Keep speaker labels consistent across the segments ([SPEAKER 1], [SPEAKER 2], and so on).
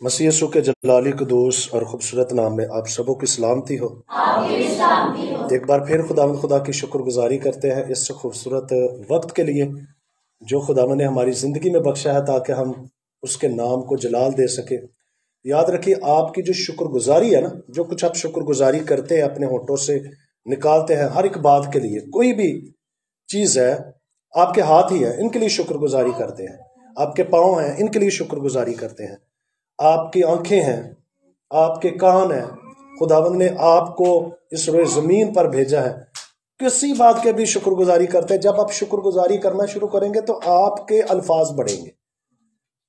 [SPEAKER 1] مسیح یسوع کے جلالی قدوس اور خوبصورت نام میں آپ سبوں کی سلامتی ہو۔ ایک بار پھر خداوند خدا کی شکر گزاری کرتے ہیں اس خوبصورت وقت کے لیے جو خداوند نے ہماری زندگی میں بخشا ہے تاکہ ہم اس کے نام کو جلال دے سکے۔ یاد رکھیے آپ کی جو شکر گزاری ہے نا، جو کچھ آپ شکر گزاری کرتے ہیں اپنے ہونٹوں سے نکالتے ہیں ہر ایک بات کے لیے، کوئی بھی چیز ہے، آپ کے ہاتھ ہی ہیں ان کے لیے شکر گزاری کرتے ہیں، آپ کے پاؤں ہیں ان کے لیے شکر گزاری کرتے ہیں، آپ کی آنکھیں ہیں، آپ کے کان ہیں، خداوند نے آپ کو اس روئے زمین پر بھیجا ہے، کسی بات کے بھی شکر گزاری کرتے ہیں۔ جب آپ شکر گزاری کرنا شروع کریں گے تو آپ کے الفاظ بڑھیں گے،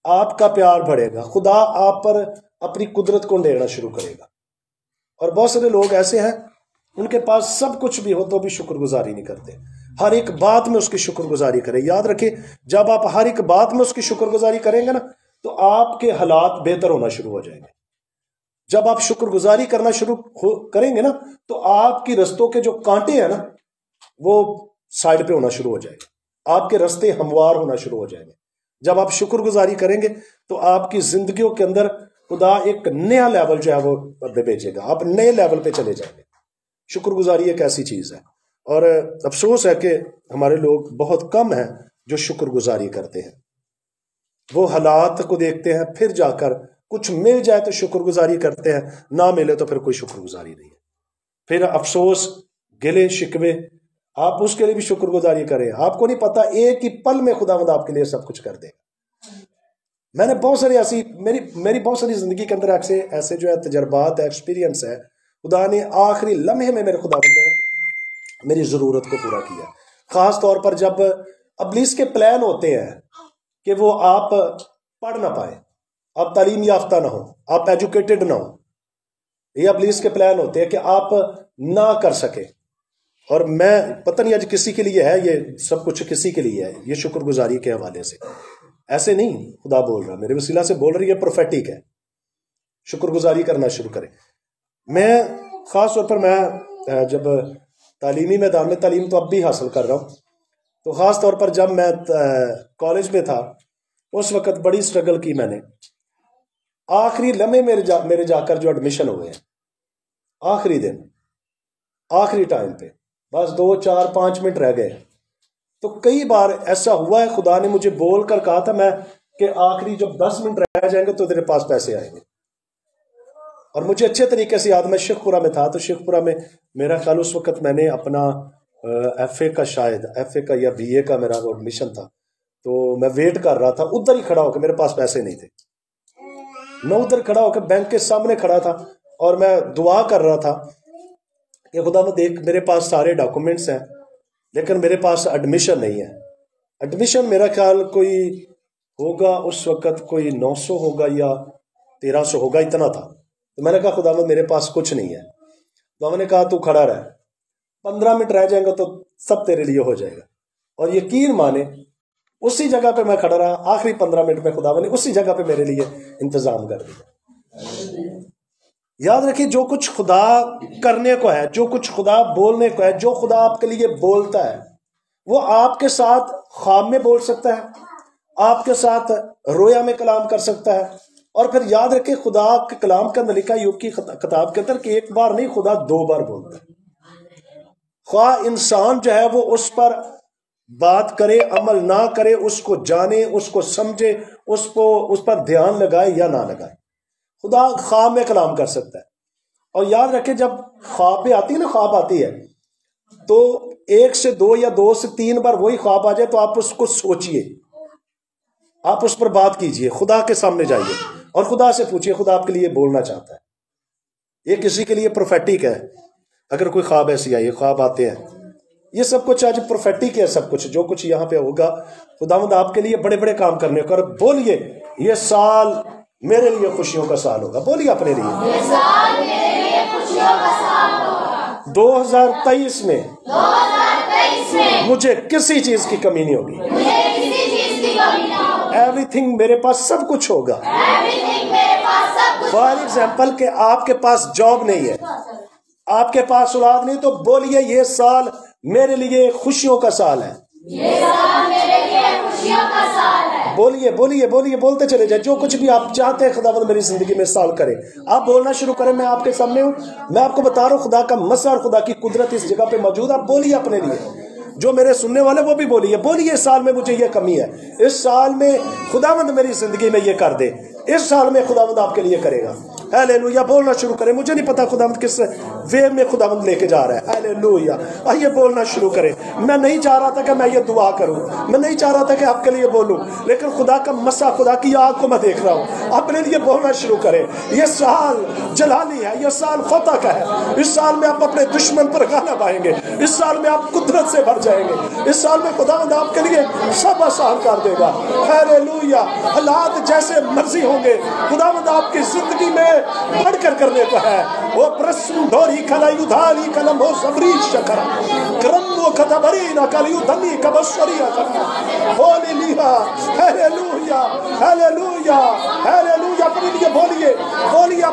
[SPEAKER 1] آپ کا پیار بڑھے گا، خدا آپ پر اپنی قدرت کو لینا شروع کرے گا۔ اور بہت سارے لوگ ایسے ہیں ان کے پاس سب کچھ بھی ہو تو بھی شکر گزاری نہیں کرتے۔ ہر ایک بات میں اس کی شکر گزاری کریں۔ یاد رکھیں جب آپ ہر ایک بات میں اس کی شکر گزاری کریں گے نا تو آپ کے حالات بہتر ہونا شروع ہو جائیں گے۔ جب آپ شکر گزاری کرنا شروع کریں گے نا تو آپ کی رستوں کے جو کانٹے ہیں نا وہ سائڈ پہ ہونا شروع ہو جائے گا، آپ کے رستے ہموار ہونا شروع ہو جائیں گے۔ جب آپ شکر گزاری کریں گے تو آپ کی زندگیوں کے اندر خدا ایک نیا لیول جو ہے وہ بھیجے گا، آپ نئے لیول پہ چلے جائیں گے۔ شکر گزاری ایک ایسی چیز ہے، اور افسوس ہے کہ ہمارے لوگ بہت کم ہیں جو شکر گزاری کرتے ہیں۔ وہ حالات کو دیکھتے ہیں، پھر جا کر کچھ مل جائے تو شکر گزاری کرتے ہیں، نہ ملے تو پھر کوئی شکر گزاری نہیں ہے۔ پھر افسوس، گلے شکوے، آپ اس کے لیے بھی شکر گزاری کریں۔ آپ کو نہیں پتا ایک ہی پل میں خداوند آپ کے لیے سب کچھ کر دے گا۔ میں نے بہت ساری ایسی میری بہت ساری زندگی کے اندر ایسے جو ہے تجربات ہے، ایکسپیرینس ہے، خدا نے آخری لمحے میں میرے خداوند نے میری ضرورت کو پورا کیا۔ خاص طور پر جب ابلیس کے پلان ہوتے ہیں کہ وہ آپ پڑھ نہ پائیں، آپ تعلیم یافتہ نہ ہو، آپ ایجوکیٹڈ نہ ہو، یہ ابلیس کے پلان ہوتے ہیں کہ آپ نہ کر سکے۔ اور میں پتہ نہیں آج کسی کے لیے ہے یہ سب کچھ، کسی کے لیے ہے یہ شکر گزاری کے حوالے سے، ایسے نہیں خدا بول رہا، میرے وسیلہ سے بول رہی ہے، پروفیٹک ہے۔ شکر گزاری کرنا شروع کریں۔ میں خاص طور پر میں جب تعلیمی میدان میں تعلیم تو اب بھی حاصل کر رہا ہوں، تو خاص طور پر جب میں کالج میں تھا اس وقت بڑی سٹرگل کی میں نے۔ آخری لمحے میرے جا کر جو ایڈمیشن ہوئے ہیں، آخری دن، آخری ٹائم پہ بس 2 4 5 منٹ رہ گئے، تو کئی بار ایسا ہوا ہے خدا نے مجھے بول کر کہا تھا کہ آخری جب 10 منٹ رہ جائیں گے تو تیرے پاس پیسے آئیں گے۔ اور مجھے اچھے طریقے سے یاد، میں شیخ پورہ میں تھا، تو شیخ پورہ میں میرا خیال اس وقت میں نے اپنا ایف اے کا، شاید ایف اے کا یا بی اے کا میرا ایڈمیشن تھا، تو میں ویٹ کر رہا تھا ادھر ہی کھڑا ہو کے، میرے پاس پیسے نہیں تھے، میں ادھر کھڑا ہو کے بینک کے سامنے کھڑا تھا اور میں دعا کر رہا تھا کہ خدا میں دیکھ میرے پاس سارے ڈاکومنٹس ہیں لیکن میرے پاس ایڈمیشن نہیں ہے۔ ایڈمیشن میرا خیال کوئی ہوگا اس وقت کوئی 900 ہوگا یا 1300 ہوگا، اتنا تھا۔ تو میں نے کہا خدا میرے پاس کچھ نہیں ہے۔ تو میں نے کہا تو کھڑا رہ، 15 منٹ رہ جائیں گا تو سب تیرے لیے ہو جائے گا۔ اور یقین مانے اسی جگہ پہ میں کھڑا رہا، آخری 15 منٹ میں خدا نے اسی جگہ پہ میرے لیے انتظام کر دیا۔ یاد رکھیے جو کچھ خدا کرنے کو ہے، جو کچھ خدا بولنے کو ہے، جو خدا آپ کے لیے بولتا ہے وہ آپ کے ساتھ خواب میں بول سکتا ہے، آپ کے ساتھ رویا میں کلام کر سکتا ہے۔ اور پھر یاد رکھیں خدا کے کلام کے اندر لکھا یوب کی کتاب کے اندر کہ ایک بار نہیں خدا 2 بار بولتا ہے۔ خواہ انسان جو ہے وہ اس پر بات کرے، عمل نہ کرے، اس کو جانے، اس کو سمجھے، اس پر دھیان لگائے یا نہ لگائے، خدا خواب میں کلام کر سکتا ہے۔ اور یاد رکھیں جب خواب میں آتی ہے نا، خواب آتی ہے تو 1 سے 2 یا 2 سے 3 بار وہی خواب آ جائے تو آپ اس کو سوچئے، آپ اس پر بات کیجئے، خدا کے سامنے جائیے اور خدا سے پوچھئے خدا آپ کے لیے بولنا چاہتا ہے۔ یہ کسی کے لیے پروفیٹک ہے، اگر کوئی خواب ایسی آئی، خواب آتے ہیں، یہ سب کچھ آج پروفیٹک ہے، سب کچھ جو کچھ یہاں پہ ہوگا خداوند آپ کے لیے بڑے بڑے کام کرنے کو۔ اور بولیے یہ سال میرے لیے خوشیوں کا سال ہوگا، بولیے اپنے لیے یہ سال میرے لیے خوشیوں کا سال ہوگا۔ 2023 میں مجھے کسی چیز کی کمی نہیں ہوگی، ایوری تھنگ میرے پاس سب کچھ ہوگا۔ فار ایگزامپل کہ آپ کے پاس جاب نہیں ہے، آپ کے پاس اولاد نہیں، تو بولیے یہ سال میرے لیے خوشیوں کا سال ہے،
[SPEAKER 2] یہ سال میرے لیے خوشیوں کا سال ہے۔
[SPEAKER 1] بولیے بولیے بولیے، بولتے چلے جائیں جو کچھ بھی آپ چاہتے ہیں خداوند میری زندگی میں سال کرے۔ آپ بولنا شروع کریں، میں آپ کے سامنے ہوں، میں آپ کو بتا رہا ہوں خدا کا مسا اور خدا کی قدرت اس جگہ پہ موجود ہے۔ آپ بولیے اپنے لیے، جو میرے سننے والے وہ بھی بولیے بولیے، اس سال میں مجھے یہ کمی ہے، اس سال میں خداوند میری زندگی میں یہ کر دے، اس سال میں خداوند آپ کے لیے کرے گا۔ ہیلیلویا، بولنا شروع کریں۔ مجھے نہیں پتا خداوند کس وے میں خداوند لے کے جا رہا ہے۔ ہیلیلویا، آئیے بولنا شروع کریں۔ میں نہیں چاہ رہا تھا کہ میں یہ دعا کروں، میں نہیں چاہ رہا تھا کہ آپ کے لیے بولوں، لیکن خدا کا مسا، خدا کی آگ کو میں دیکھ رہا ہوں۔ اپنے لیے بولنا شروع کریں۔ یہ سال جلالی ہے، یہ سال فتح کا ہے۔ اس سال میں آپ اپنے دشمن پر غالب آئیں گے، اس سال میں آپ قدرت سے بھر جائیں گے، اس سال میں خداوند آپ کے لیے سب آسان کر دے گا۔ ہیلیلویا، حالات جیسے مرضی ہوں گے، خداوند آپ کی زندگی میں بڑھ کر کرنے کو ہے۔ وہ پرسن دھوری کھلا یدھاری کلم ہو زبری شکرا کرم و کتبری نہ کلیو دمی کبشری کرا ہولی لیہا۔ ہیلیلویا ہیلیلویا ہیلیلویا، اپنے لیے بولیے بولیے،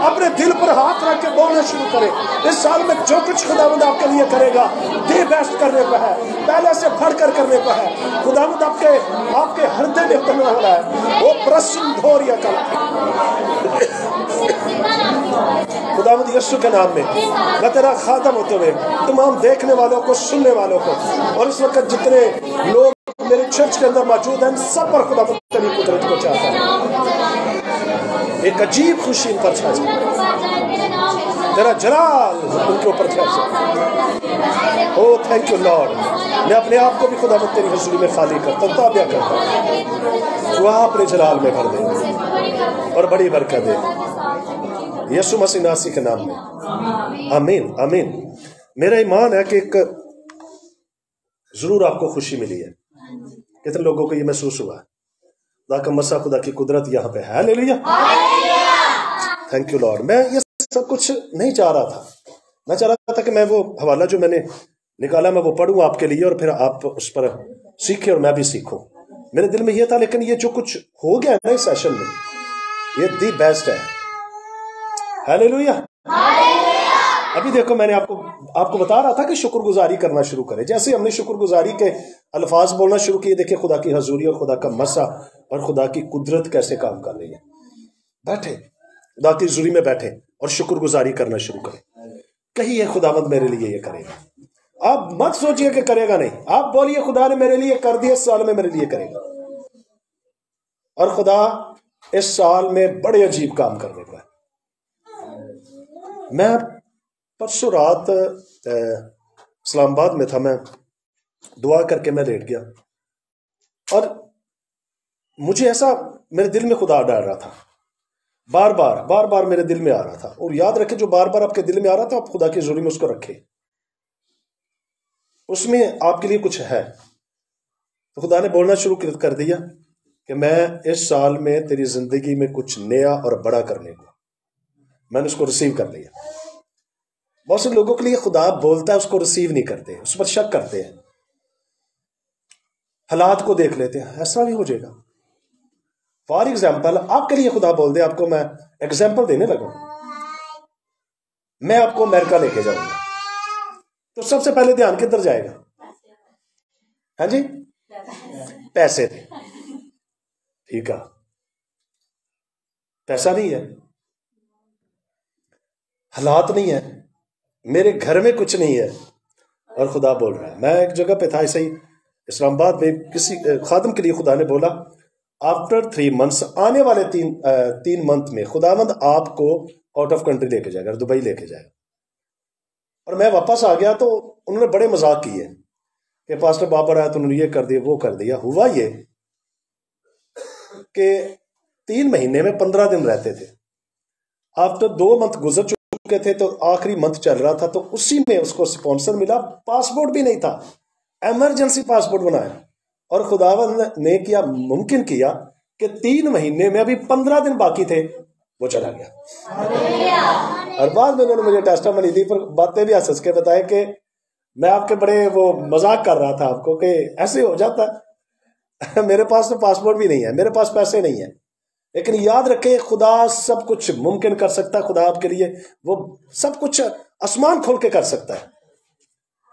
[SPEAKER 1] اپنے دل پر ہاتھ رکھ کے بولنا شروع کریں۔ اس سال میں جو کچھ خداوند آپ کے لیے کرے گا دی بیسٹ کرنے کو ہے، پہلے سے بڑھ کر کرنے کو ہے۔ خداوند آپ کے ہردے میں اترنے والا ہے۔ وہ پرسن دھوریا کلا، خداوند یسوع کے نام میں میں تیرا خادم ہوتے ہوئے تمام دیکھنے والوں کو، سننے والوں کو، اور اس وقت جتنے لوگ میرے چرچ کے اندر موجود ہیں، سب پر خداوند تیری قدرت کو چاہتا ہے۔ ایک عجیب خوشی ان پر چھا جائے، تیرا جلال ان کے اوپر چھا جائے۔ او تھینک یو لارڈ، میں اپنے آپ کو بھی خداوند تیری حضوری میں خالی کرتا ہوں، تابع کرتا ہوں، تو اپنے جلال میں بھر دے اور بڑی برکت دے، یسوع مسیح ناصری کے نام میں، آمین آمین۔ میرا ایمان ہے کہ ایک ضرور آپ کو خوشی ملی ہے۔ کتنے لوگوں کو یہ محسوس ہوا ہے خدا کا مسا، خدا کی قدرت یہاں پہ ہے؟ Hallelujah, thank you lord. میں یہ سب کچھ نہیں چاہ رہا تھا، میں چاہ رہا تھا کہ میں وہ حوالہ جو میں نے نکالا میں وہ پڑھوں آپ کے لیے، اور پھر آپ اس پر سیکھیں اور میں بھی سیکھوں۔ میرے دل میں یہ تھا، لیکن یہ جو کچھ ہو گیا ہے نا اس سیشن میں، یہ دی بیسٹ ہے۔ ہیلیلویا، ابھی دیکھو میں نے آپ کو بتا رہا تھا کہ شکر گزاری کرنا شروع کرے۔ جیسے ہم نے شکر گزاری کے الفاظ بولنا شروع کیے، دیکھیں خدا کی حضوری اور خدا کا مسا اور خدا کی قدرت کیسے کام کر رہی ہے۔ بیٹھے خدا کی حضوری میں بیٹھے اور شکر گزاری کرنا شروع کریں۔ کہیے خداوند میرے لیے یہ کرے گا۔ آپ مت سوچئے کہ کرے گا نہیں، آپ بولیے خدا نے میرے لیے کر دیا، اس سال میں میرے لیے کرے گا، اور خدا اس سال میں بڑے عجیب کام کرنے کا ہے۔ میں پرسوں رات اسلام آباد میں تھا، میں دعا کر کے میں لیٹ گیا، اور مجھے ایسا میرے دل میں خدا ڈال رہا تھا، بار بار میرے دل میں آ رہا تھا۔ اور یاد رکھیں جو بار بار آپ کے دل میں آ رہا تھا، آپ خدا کی حضوری میں اس کو رکھیں، اس میں آپ کے لیے کچھ ہے۔ تو خدا نے بولنا شروع کر دیا کہ میں اس سال میں تیری زندگی میں کچھ نیا اور بڑا کرنے کو، میں نے اس کو ریسیو کر لیا۔ بہت سے لوگوں کے لیے خدا بولتا ہے، اس کو ریسیو نہیں کرتے، اس پر شک کرتے ہیں، حالات کو دیکھ لیتے ہیں، ایسا نہیں ہو جائے گا۔ فار ایگزامپل آپ کے لیے خدا بول دے، آپ کو میں ایگزامپل دینے لگا، میں آپ کو امریکہ لے کے جاؤں گا، تو سب سے پہلے دھیان کدھر جائے گا؟ ہاں جی، پیسے تھے، ٹھیک ہے، پیسہ نہیں ہے، حالات نہیں ہے، میرے گھر میں کچھ نہیں ہے، اور خدا بول رہا ہے۔ میں ایک جگہ پہ تھا ایسے ہی اسلام آباد میں، کسی خادم کے لیے خدا نے بولا آفٹر 3 months، آنے والے 3 month میں خداوند آپ کو آؤٹ آف کنٹری لے کے جائے گا، دبئی لے کے جائے گا۔ اور میں واپس آ گیا تو انہوں نے بڑے مذاق کیے کہ پاسٹر بابر آیا تو انہوں نے یہ کر دیا وہ کر دیا۔ ہوا یہ کہ 3 مہینے میں 15 دن رہتے تھے، آفٹر 2 month گزر چکے تھے تو آخری منتھ چل رہا تھا، تو اسی میں اس کو سپانسر ملا، پاسپورٹ بھی نہیں تھا، ایمرجنسی پاسپورٹ بنایا، اور خداوند نے کیا ممکن کیا کہ 3 مہینے میں ابھی 15 دن باقی تھے، وہ چلا گیا۔ اور بعد میں انہوں نے مجھے ٹیسٹامنی دی، پر باتیں بھی ہنس کے بتائے کہ میں آپ کے بڑے وہ مذاق کر رہا تھا آپ کو کہ ایسے ہو جاتا ہے، میرے پاس تو پاسپورٹ بھی نہیں ہے، میرے پاس پیسے نہیں ہیں، لیکن یاد رکھیں خدا سب کچھ ممکن کر سکتا ہے۔ خدا آپ کے لیے وہ سب کچھ آسمان کھول کے کر سکتا ہے۔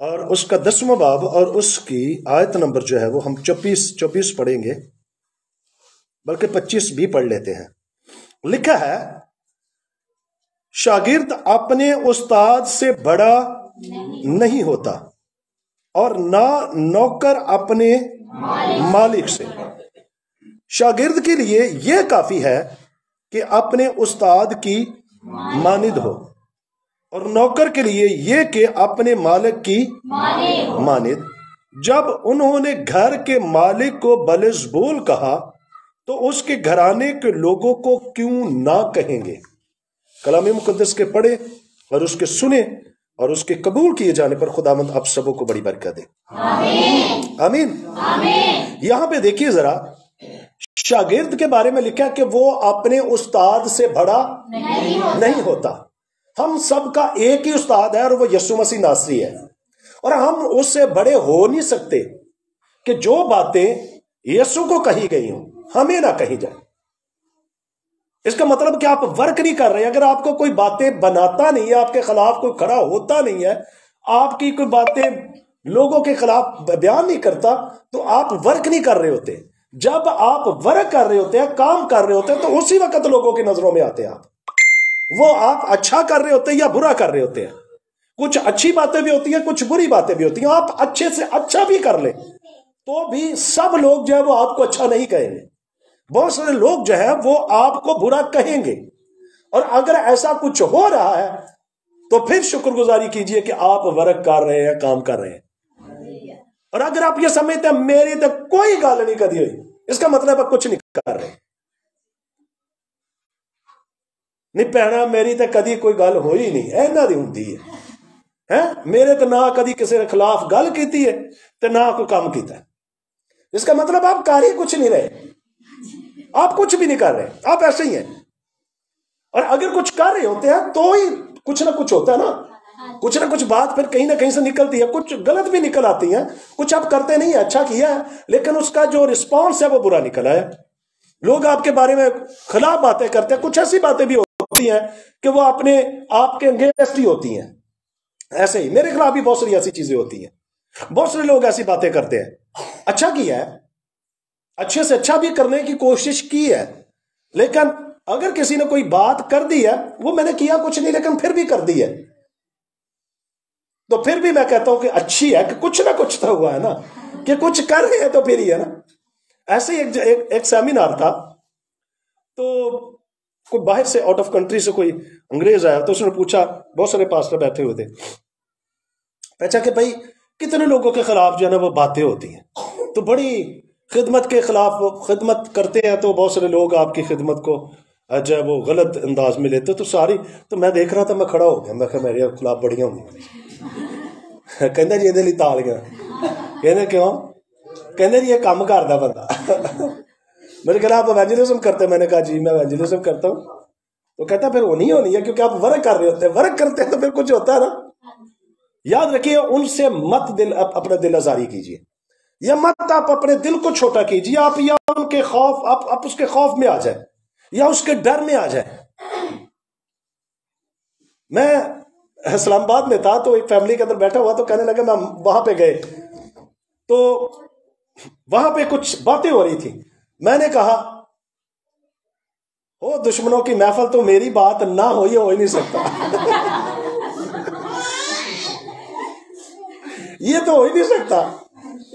[SPEAKER 1] اور اس کا 10واں باب اور اس کی آیت نمبر جو ہے وہ ہم 24 پڑھیں گے، بلکہ 25 بھی پڑھ لیتے ہیں۔ لکھا ہے، شاگرد اپنے استاد سے بڑا نہیں ہوتا اور نہ نوکر اپنے مالک سے۔ شاگرد کے لیے یہ کافی ہے کہ اپنے استاد کی مانند ہو، اور نوکر کے لیے یہ کہ اپنے مالک کی مانند۔ جب انہوں نے گھر کے مالک کو بلزبول کہا تو اس کے گھرانے کے لوگوں کو کیوں نہ کہیں گے؟ کلام مقدس کے پڑھے اور اس کے سنے اور اس کے قبول کیے جانے پر خداوند آپ سبوں کو بڑی برکت دے۔ آمین۔ یہاں پہ دیکھیے ذرا، شاگرد کے بارے میں لکھا کہ وہ اپنے استاد سے بڑا نہیں ہوتا۔ ہم سب کا ایک ہی استاد ہے اور وہ یسوع مسیح ناصری ہے، اور ہم اس سے بڑے ہو نہیں سکتے کہ جو باتیں یسوع کو کہی گئی ہوں ہمیں نہ کہی جائے۔ اس کا مطلب کہ آپ ورک نہیں کر رہے۔ اگر آپ کو کوئی باتیں بناتا نہیں ہے، آپ کے خلاف کوئی کھڑا ہوتا نہیں ہے، آپ کی کوئی باتیں لوگوں کے خلاف بیان نہیں کرتا، تو آپ ورک نہیں کر رہے ہوتے۔ جب آپ ورک کر رہے ہوتے ہیں، کام کر رہے ہوتے ہیں، تو اسی وقت لوگوں کی نظروں میں آتے ہیں وہ آپ اچھا کر رہے ہوتے ہیں یا برا کر رہے ہوتے ہیں۔ کچھ اچھی باتیں بھی ہوتی ہیں، کچھ بری باتیں بھی ہوتی ہیں۔ آپ اچھے سے اچھا بھی کر لیں تو بھی سب لوگ جو ہے وہ آپ کو اچھا نہیں کہیں گے۔ بہت سارے لوگ جو ہے وہ آپ کو برا کہیں گے، اور اگر ایسا کچھ ہو رہا ہے تو پھر شکر گزاری کیجئے کہ آپ ورک کر رہے ہیں، کام کر رہے ہیں۔ اور اگر آپ یہ سمجھتے ہیں میری تو کوئی گل نہیں کدی ہوئی، اس کا مطلب ہے کچھ نہیں کر رہے۔ نہیں پہنا میری تو کدی کوئی گل ہوئی نہیں، اینا دی ہوندی ہے، میرے تو نہ کدی کسی کے خلاف گل کیتی ہے تو نہ کوئی کام کیتا ہے۔ اس کا مطلب آپ کر ہی کچھ نہیں رہے، آپ کچھ بھی نہیں کر رہے، آپ ایسے ہی ہیں۔ اور اگر کچھ کر رہے ہوتے ہیں تو ہی کچھ نہ کچھ ہوتا ہے نا، کچھ نہ کچھ بات پھر کہیں نہ کہیں سے نکلتی ہے، کچھ غلط بھی نکل آتی ہیں، کچھ آپ کرتے نہیں ہیں، اچھا کیا ہے لیکن اس کا جو رسپانس ہے وہ برا نکلا ہے۔ لوگ آپ کے بارے میں خلاف باتیں کرتے ہیں، کچھ ایسی باتیں بھی ہوتی ہیں کہ وہ اپنے آپ کے انگیسٹ ہی ہوتی ہیں۔ ایسے ہی میرے خلاف بھی بہت ساری ایسی چیزیں ہوتی ہیں، بہت سارے لوگ ایسی باتیں کرتے ہیں۔ اچھا کیا ہے، اچھے سے اچھا بھی کرنے کی کوشش کی ہے، لیکن اگر کسی نے کوئی بات کر دی ہے، وہ میں نے کیا کچھ نہیں لیکن پھر بھی کر دی ہے، تو پھر بھی میں کہتا ہوں کہ اچھی ہے کہ کچھ نہ کچھ تو ہوا ہے نا، کہ کچھ کر رہے ہیں تو پھر ہی ہے نا۔ ایسے ہی ایک سیمینار تھا، تو کوئی باہر سے آؤٹ آف کنٹری سے کوئی انگریز آیا، تو اس نے پوچھا، بہت سارے پاسٹر بیٹھے ہوئے تھے، پوچھا کہ بھائی کتنے لوگوں کے خلاف جو ہے نا وہ باتیں ہوتی ہیں، تو بڑی خدمت کے خلاف خدمت کرتے ہیں، تو بہت سارے لوگ آپ کی خدمت کو جو ہے وہ غلط انداز میں لیتے، تو میں دیکھ رہا تھا، میں کھڑا ہو گیا، میں کہا میرے خلاف بڑیاں ہوندی، کہندے جی یہ تالیاں، کہندے کیوں، کہندے جی یہ کام کردا بندہ۔ میں نے کہا آپ ایونجلزم کرتے ہیں؟ میں نے کہا جی میں ایونجلزم کرتا ہوں۔ تو کہتا پھر ہونی ہونی ہے کیونکہ آپ ورک کر رہے ہوتے ہیں، ورک کرتے ہیں تو پھر کچھ ہوتا ہے نا۔ یاد رکھیے ان سے مت اپنا دل آزاری کیجیے، یا مت آپ اپنے دل کو چھوٹا کیجیے، آپ یا ان کے خوف، آپ اس کے خوف میں آ جائیں یا اس کے ڈر میں آ جائیں۔ میں اسلام آباد میں تھا، تو ایک فیملی کے اندر بیٹھا ہوا، تو کہنے لگا، میں وہاں پہ گئے تو وہاں پہ کچھ باتیں ہو رہی تھی، میں نے کہا او دشمنوں کی محفل، تو میری بات نہ ہو یہ ہو ہی نہیں سکتا، یہ تو ہو ہی نہیں سکتا۔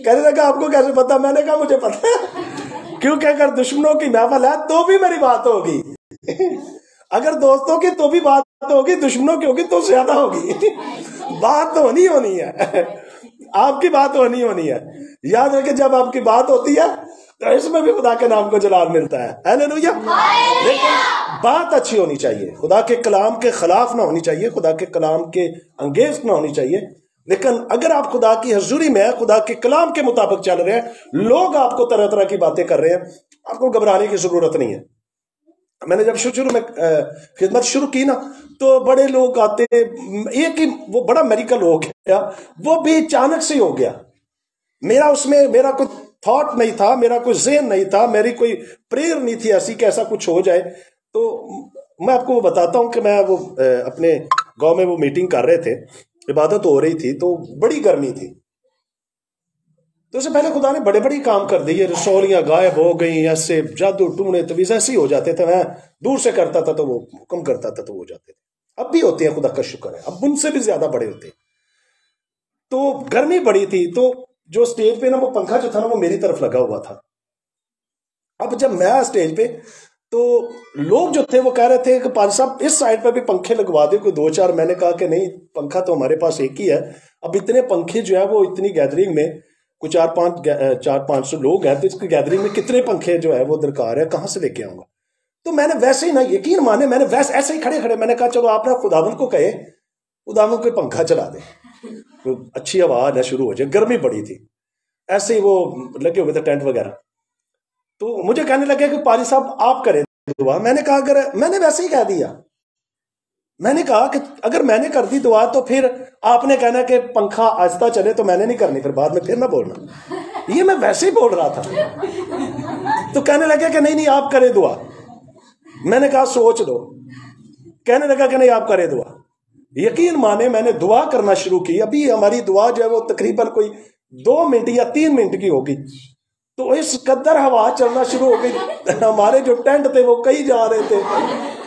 [SPEAKER 1] کہنے لگا آپ کو کیسے پتا؟ میں نے کہا مجھے پتا ہے، کیونکہ اگر دشمنوں کی محفل ہے تو بھی میری بات ہوگی، اگر دوستوں کی تو بھی بات ہوگی، دشمنوں کی ہوگی تو زیادہ ہوگی، بات تو ہونی ہے، آپ کی بات ہونی ہے۔ یاد رکھیں جب آپ کی بات ہوتی ہے تو اس میں بھی خدا کے نام کو جلال ملتا ہے، ہاللیلویا۔ لیکن بات اچھی ہونی چاہیے، خدا کے کلام کے خلاف نہ ہونی چاہیے، خدا کے کلام کے انگیز نہ ہونی چاہیے۔ لیکن اگر آپ خدا کی حضوری میں خدا کے کلام کے مطابق چل رہے ہیں، لوگ آپ کو طرح طرح کی باتیں کر رہے ہیں، آپ کو گھبرانے کی ضرورت نہیں ہے۔ میں نے جب شروع میں خدمت شروع کی نا، تو بڑے لوگ آتے، ایک ہی وہ بڑا میریکل ہو گیا، وہ بھی اچانک سے ہو گیا۔ میرا کوئی تھاٹ نہیں تھا، میرا کوئی ذہن نہیں تھا، میری کوئی پریئر نہیں تھی ایسی کہ ایسا کچھ ہو جائے۔ تو میں آپ کو وہ بتاتا ہوں کہ میں وہ اپنے گاؤں میں وہ میٹنگ کر رہے تھے، عبادت ہو رہی تھی تو بڑی گرمی تھی، تو اس سے پہلے خدا نے بڑے بڑی کام کر دیے، رسولیاں غائب ہو گئیں، ایسے جادو ٹونے تویز ایسے ہی ہو جاتے تھے، میں دور سے کرتا تھا تو وہ حکم کرتا تھا تو وہ ہو جاتے تھے، اب بھی ہوتے ہیں، خدا کا شکر ہے، اب ان سے بھی زیادہ بڑے ہوتے ہیں۔ تو گرمی بڑی تھی، تو جو سٹیج پہ نا وہ پنکھا جو تھا نا وہ میری طرف لگا ہوا تھا۔ اب جب میں سٹیج پہ تو لوگ جو تھے وہ کہہ رہے تھے کہ پادری صاحب اس سائڈ پہ بھی پنکھے لگوا دے کوئی 2-4۔ میں نے کہا کہ نہیں، پنکھا تو ہمارے پاس ایک ہی ہے، اب اتنے پنکھے جو ہے وہ اتنی گیدرنگ میں کوئی 400-500 لوگ ہیں، تو اس کی گیدرنگ میں کتنے پنکھے جو ہے وہ درکار ہے، کہاں سے لے کے آؤں گا؟ تو میں نے ویسے ہی نا، یقین مانے، میں نے ویسے ایسے ہی کھڑے میں نے کہا چلو آپ نا خداوند کو کہے، خداوند کوئی پنکھا چلا دے، اچھی ہوا نہ شروع ہو جائے۔ گرمی بڑی تھی، ایسے ہی وہ لگے ہوئے تھے ٹینٹ وغیرہ، تو مجھے کہنے لگے کہ پادری صاحب آپ کریں دعا۔ میں نے کہا اگر میں نے ویسے ہی کہہ دیا، میں نے کہا کہ اگر میں نے کر دی دعا تو پھر آپ نے کہنا کہ پنکھا آہستہ چلے، تو میں نے نہیں کرنی، پھر بعد میں پھر نہ بولنا، یہ میں ویسے ہی بول رہا تھا۔ تو کہنے لگے کہ نہیں آپ کرے دعا۔ میں نے کہا سوچ لو۔ کہنے لگا کہ نہیں آپ کرے دعا۔ یقین مانے میں نے دعا کرنا شروع کی، ابھی ہماری دعا جو ہے وہ تقریباً کوئی 2 منٹ یا 3 منٹ کی ہوگی، تو اس قدر ہوا چلنا شروع ہو گئی، ہمارے جو ٹینٹ تھے وہ کئی جا رہے تھے،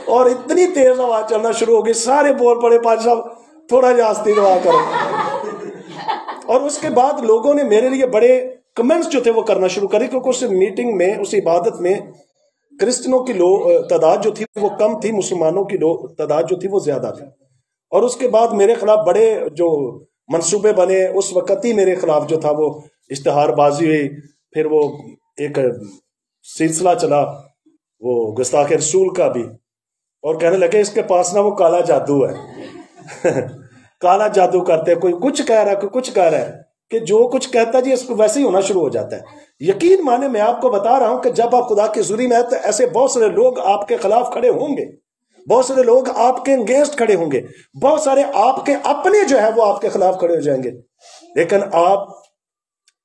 [SPEAKER 1] اور اتنی تیز ہوا چلنا شروع ہو گئی، سارے بول پڑے پادری صاحب تھوڑا جاستی دعا کرو۔ اور اس کے بعد لوگوں نے میرے لیے بڑے کمنٹس جو تھے وہ کرنا شروع کرے، کیونکہ اس میٹنگ میں، اس عبادت میں کرسچنوں کی تعداد جو تھی وہ کم تھی، مسلمانوں کی تعداد جو تھی وہ زیادہ تھی۔ اور اس کے بعد میرے خلاف بڑے جو منصوبے بنے، اس وقت ہی میرے خلاف جو تھا وہ اشتہار بازی ہوئی، پھر وہ ایک سلسلہ چلا وہ گستاخ رسول کا بھی، اور کہنے لگے اس کے پاس نا وہ کالا جادو ہے، کالا جادو کرتے، کوئی کچھ کہہ رہا ہے، کوئی کچھ کہہ رہا ہے، کہ جو کچھ کہتا ہے جی اس کو ویسے ہی ہونا شروع ہو جاتا ہے۔ یقین مانے میں آپ کو بتا رہا ہوں کہ جب آپ خدا کی حضوری میں آئے تو ایسے بہت سارے لوگ آپ کے خلاف کھڑے ہوں گے، بہت سارے لوگ آپ کے انگیسٹ کھڑے ہوں گے، بہت سارے آپ کے اپنے جو ہے وہ آپ کے خلاف کھڑے ہو جائیں گے، لیکن آپ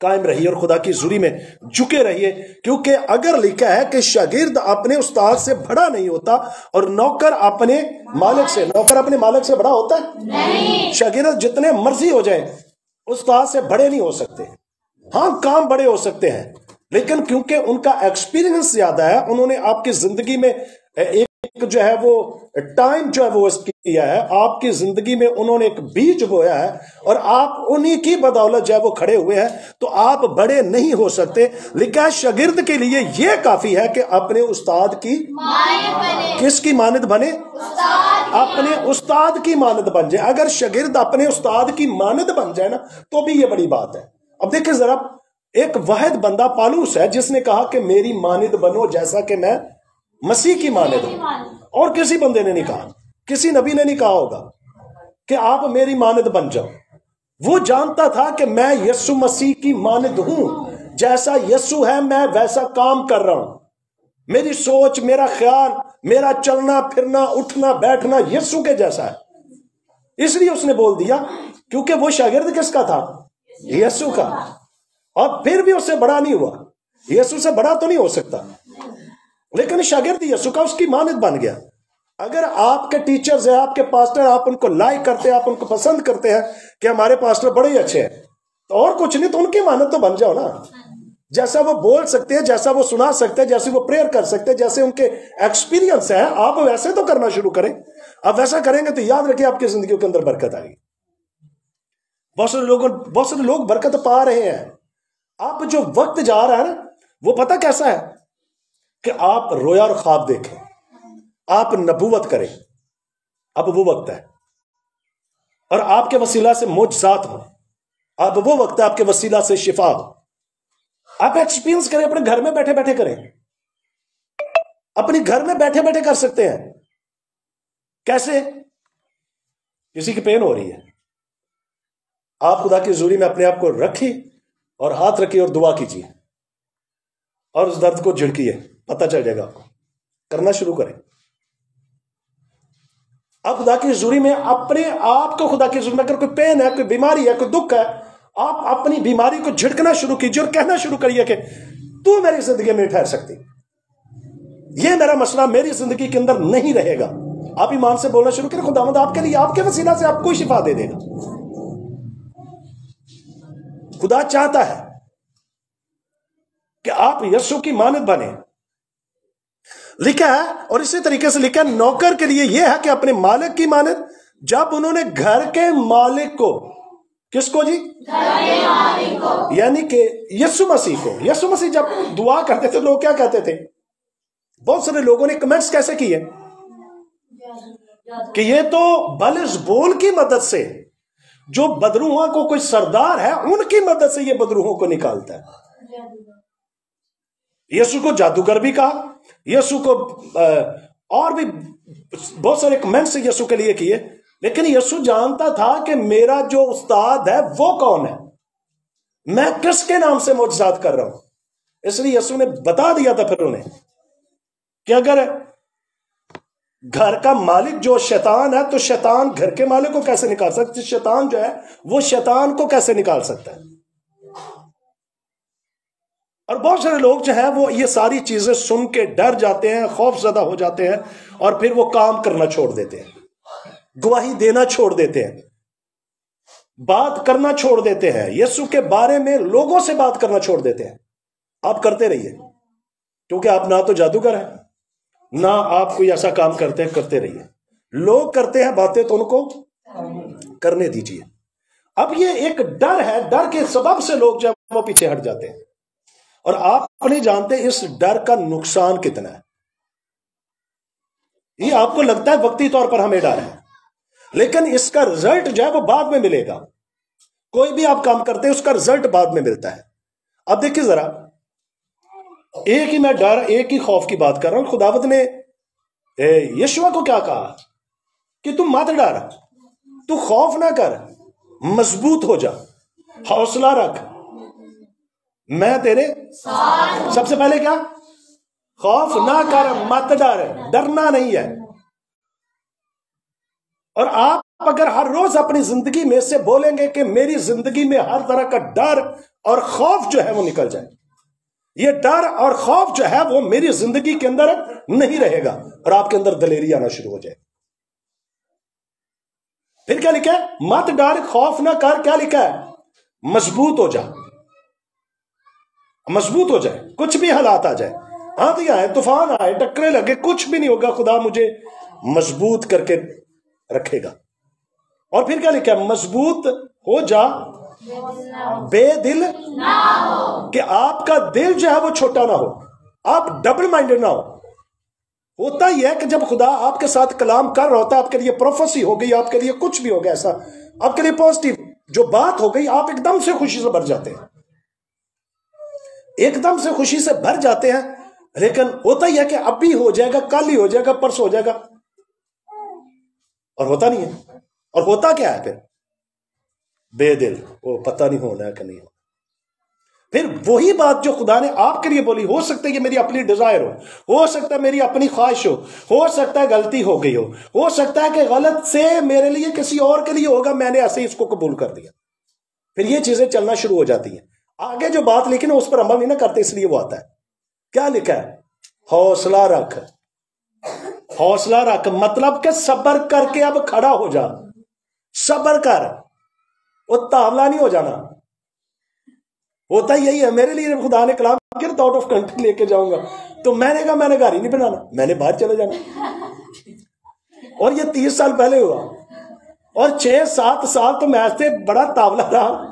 [SPEAKER 1] قائم رہیے اور خدا کی حضوری میں جھکے رہیے، کیونکہ اگر لکھا ہے کہ شاگرد اپنے استاد سے بڑا نہیں ہوتا، اور نوکر اپنے مالک سے بڑا ہوتا ہے نہیں۔ شاگرد جتنے مرضی ہو جائیں استاد سے بڑے نہیں ہو سکتے، ہاں کام بڑے ہو سکتے ہیں، لیکن کیونکہ ان کا ایکسپیرینس زیادہ ہے، انہوں نے آپ کی زندگی میں ایک جو ہے وہ ٹائم جو ہے وہ اس کیا ہے، آپ کی زندگی میں انہوں نے ایک بیج بویا ہے، اور آپ انہی کی بدولت جو ہے وہ کھڑے ہوئے ہیں، تو آپ بڑے نہیں ہو سکتے۔ لیکن شاگرد کے لیے یہ کافی ہے کہ اپنے استاد کی کس کی مانند بنے؟ اپنے استاد کی مانند بن جائے۔ اگر شاگرد اپنے استاد کی مانند بن جائے نا تو بھی یہ بڑی بات ہے۔ اب دیکھیں ذرا، ایک واحد بندہ پالوس ہے جس نے کہا کہ میری مانند بنو جیسا کہ میں مسیح کی مانند ہوں، اور کسی بندے نے نہیں کہا، کسی نبی نے نہیں کہا ہوگا کہ آپ میری مانند بن جاؤ۔ وہ جانتا تھا کہ میں یسوع مسیح کی مانند ہوں، جیسا یسوع ہے میں ویسا کام کر رہا ہوں، میری سوچ، میرا خیال، میرا چلنا پھرنا اٹھنا بیٹھنا یسوع کے جیسا ہے۔ اس لیے اس نے بول دیا، کیونکہ وہ شاگرد کس کا تھا؟ یسوع کا، اور پھر بھی اس سے بڑا نہیں ہوا، یسوع سے بڑا تو نہیں ہو سکتا، لیکن شاگرد یسوع کا اس کی مانند بن گیا۔ اگر آپ کے ٹیچرز ہیں، آپ کے پاسٹر، آپ ان کو لائک کرتے ہیں، آپ ان کو پسند کرتے ہیں کہ ہمارے پاسٹر بڑے ہی اچھے ہیں، تو اور کچھ نہیں تو ان کی مانند تو بن جاؤ نا، جیسا وہ بول سکتے ہیں، جیسا وہ سنا سکتے ہیں، جیسے وہ پریئر کر سکتے ہیں، جیسے ان کے ایکسپیرینس ہے، آپ ویسے تو کرنا شروع کریں۔ آپ ویسا کریں گے تو یاد رکھیں آپ کی زندگیوں کے اندر برکت آئے گی۔ بہت سارے لوگ برکت پا رہے ہیں۔ آپ جو وقت جا رہا ہے نا وہ پتہ کیسا ہے کہ آپ رویا اور خواب دیکھیں، آپ نبوت کریں، اب وہ وقت ہے، اور آپ کے وسیلہ سے معجزات ہوں، اب وہ وقت ہے آپ کے وسیلہ سے شفا ہو۔ آپ ایکسپیرینس کریں، اپنے گھر میں بیٹھے بیٹھے کریں، اپنی گھر میں بیٹھے بیٹھے کر سکتے ہیں۔ کیسے؟ کسی کی پین ہو رہی ہے، آپ خدا کی حضوری میں اپنے آپ کو رکھیے اور ہاتھ رکھیے اور دعا کیجیے، اور اس درد کو جھڑکیے، پتہ چل جائے گا آپ کو، کرنا شروع کریں۔ آپ خدا کی حضوری میں اپنے آپ کو خدا کی حضوری میں، اگر کوئی پین ہے، کوئی بیماری ہے، کوئی دکھ ہے، آپ اپنی بیماری کو جھڑکنا شروع کیجیے اور کہنا شروع کریے کہ تو میری زندگی میں ٹھہر سکتی، یہ میرا مسئلہ میری زندگی کے اندر نہیں رہے گا۔ آپ ایمان سے بولنا شروع کریں، خداوند آپ کے لیے، آپ کے وسیلہ سے آپ کو شفا دے دے گا، خدا چاہتا ہے کہ آپ یسوع کی مانند بنے. لکھا ہے اور اسی طریقے سے لکھا ہے نوکر کے لیے یہ ہے کہ اپنے مالک کی مانند. جب انہوں نے گھر کے مالک کو, کس کو جی؟ گھر کے مالک کو, یعنی کہ یسوع مسیح کو. یسوع مسیح جب دعا کرتے تھے لوگ کیا کہتے تھے؟ بہت سارے لوگوں نے کمنٹس کیسے کیے کہ یہ تو بلزبول کی مدد سے, جو بدروحوں کو کوئی سردار ہے ان کی مدد سے یہ بدروحوں کو نکالتا ہے. یسوع کو جادوگر بھی کہا, یسوع کو اور بھی بہت سارے کمنٹس یسوع کے لیے کیے, لیکن یسوع جانتا تھا کہ میرا جو استاد ہے وہ کون ہے, میں کس کے نام سے معجزات کر رہا ہوں. اس لیے یسوع نے بتا دیا تھا پھر انہیں کہ اگر گھر کا مالک جو شیطان ہے تو شیطان گھر کے مالک کو کیسے نکال سکتا ہے, شیطان جو ہے وہ شیطان کو کیسے نکال سکتا ہے. اور بہت سارے لوگ جو ہیں وہ یہ ساری چیزیں سن کے ڈر جاتے ہیں, خوف زدہ ہو جاتے ہیں, اور پھر وہ کام کرنا چھوڑ دیتے ہیں, گواہی دینا چھوڑ دیتے ہیں, بات کرنا چھوڑ دیتے ہیں, یسوع کے بارے میں لوگوں سے بات کرنا چھوڑ دیتے ہیں. آپ کرتے رہیے, کیونکہ آپ نہ تو جادوگر ہیں نہ آپ کوئی ایسا کام کرتے ہیں. کرتے رہیے, لوگ کرتے ہیں باتیں تو ان کو کرنے دیجیے. اب یہ ایک ڈر ہے, ڈر کے سبب سے لوگ جو وہ پیچھے ہٹ جاتے ہیں, اور آپ نہیں جانتے اس ڈر کا نقصان کتنا ہے. یہ آپ کو لگتا ہے وقتی طور پر ہمیں ڈر ہے, لیکن اس کا رزلٹ جو ہے وہ بعد میں ملے گا. کوئی بھی آپ کام کرتے ہیں اس کا رزلٹ بعد میں ملتا ہے. اب دیکھیے ذرا, ایک ہی میں ڈر, ایک ہی خوف کی بات کر رہا ہوں. خداوند نے یشوع کو کیا کہا کہ تم مت ڈر, تو خوف نہ کر, مضبوط ہو جا, حوصلہ رکھ, میں تیرے سب سے پہلے کیا, خوف نہ کر, مت ڈر, ڈرنا نہیں ہے. اور آپ اگر ہر روز اپنی زندگی میں سے بولیں گے کہ میری زندگی میں ہر طرح کا ڈر اور خوف جو ہے وہ نکل جائے, یہ ڈر اور خوف جو ہے وہ میری زندگی کے اندر نہیں رہے گا, اور آپ کے اندر دلیری آنا شروع ہو جائے. پھر کیا لکھا ہے؟ مت ڈر, خوف نہ کر. کیا لکھا ہے؟ مضبوط ہو جا, مضبوط ہو جائے, کچھ بھی حالات آ جائے, آندھی آئے, طوفان آئے, ٹکرے لگے, کچھ بھی نہیں ہوگا, خدا مجھے مضبوط کر کے رکھے گا. اور پھر کیا لکھا ہے؟ مضبوط ہو جا, بے دل نہ ہو, کہ آپ کا دل جو ہے وہ چھوٹا نہ ہو, آپ ڈبل مائنڈڈ نہ ہو. ہوتا ہی ہے کہ جب خدا آپ کے ساتھ کلام کر رہا ہوتا ہے, آپ کے لیے پروفیسی ہو گئی, آپ کے لیے کچھ بھی ہو گیا ایسا, آپ کے لیے پازیٹیو جو بات ہو گئی, آپ ایک دم سے خوشی سے بھر جاتے ہیں, ایک دم سے خوشی سے بھر جاتے ہیں. لیکن ہوتا ہی ہے کہ اب بھی ہو جائے گا, کل ہی ہو جائے گا, پرسوں ہو جائے گا, اور ہوتا نہیں ہے. اور ہوتا کیا ہے پھر؟ بے دل, وہ پتہ نہیں ہونا ہے کہ نہیں ہونا. پھر وہی بات جو خدا نے آپ کے لیے بولی, ہو سکتا ہے یہ میری اپنی ڈیزائر ہو سکتا ہے میری اپنی خواہش ہو سکتا ہے غلطی ہو گئی ہو سکتا ہے کہ غلط سے میرے لیے کسی اور کے لیے ہوگا, میں نے ایسے ہی اس کو قبول کر دیا. پھر یہ چیزیں چلنا شروع ہو جاتی ہیں. آگے جو بات لکھی نا اس پر عمل نہیں نہ کرتے, اس لیے وہ آتا ہے. کیا لکھا ہے؟ حوصلہ رکھ, حوصلہ رکھ, مطلب کہ صبر کر کے اب کھڑا ہو جا, صبر کر, وہ تاولا نہیں ہو جانا. ہوتا یہی ہے, میرے لیے خدا نے کلام کیا تو آؤٹ آف کنٹری لے کے جاؤں گا, تو میں نے کہا میں نے گھر ہی نہیں بنانا, میں نے باہر چلے جانا. اور یہ 30 سال پہلے ہوا, اور 6-7 سال تو میں ایسے بڑا تاولا رہا.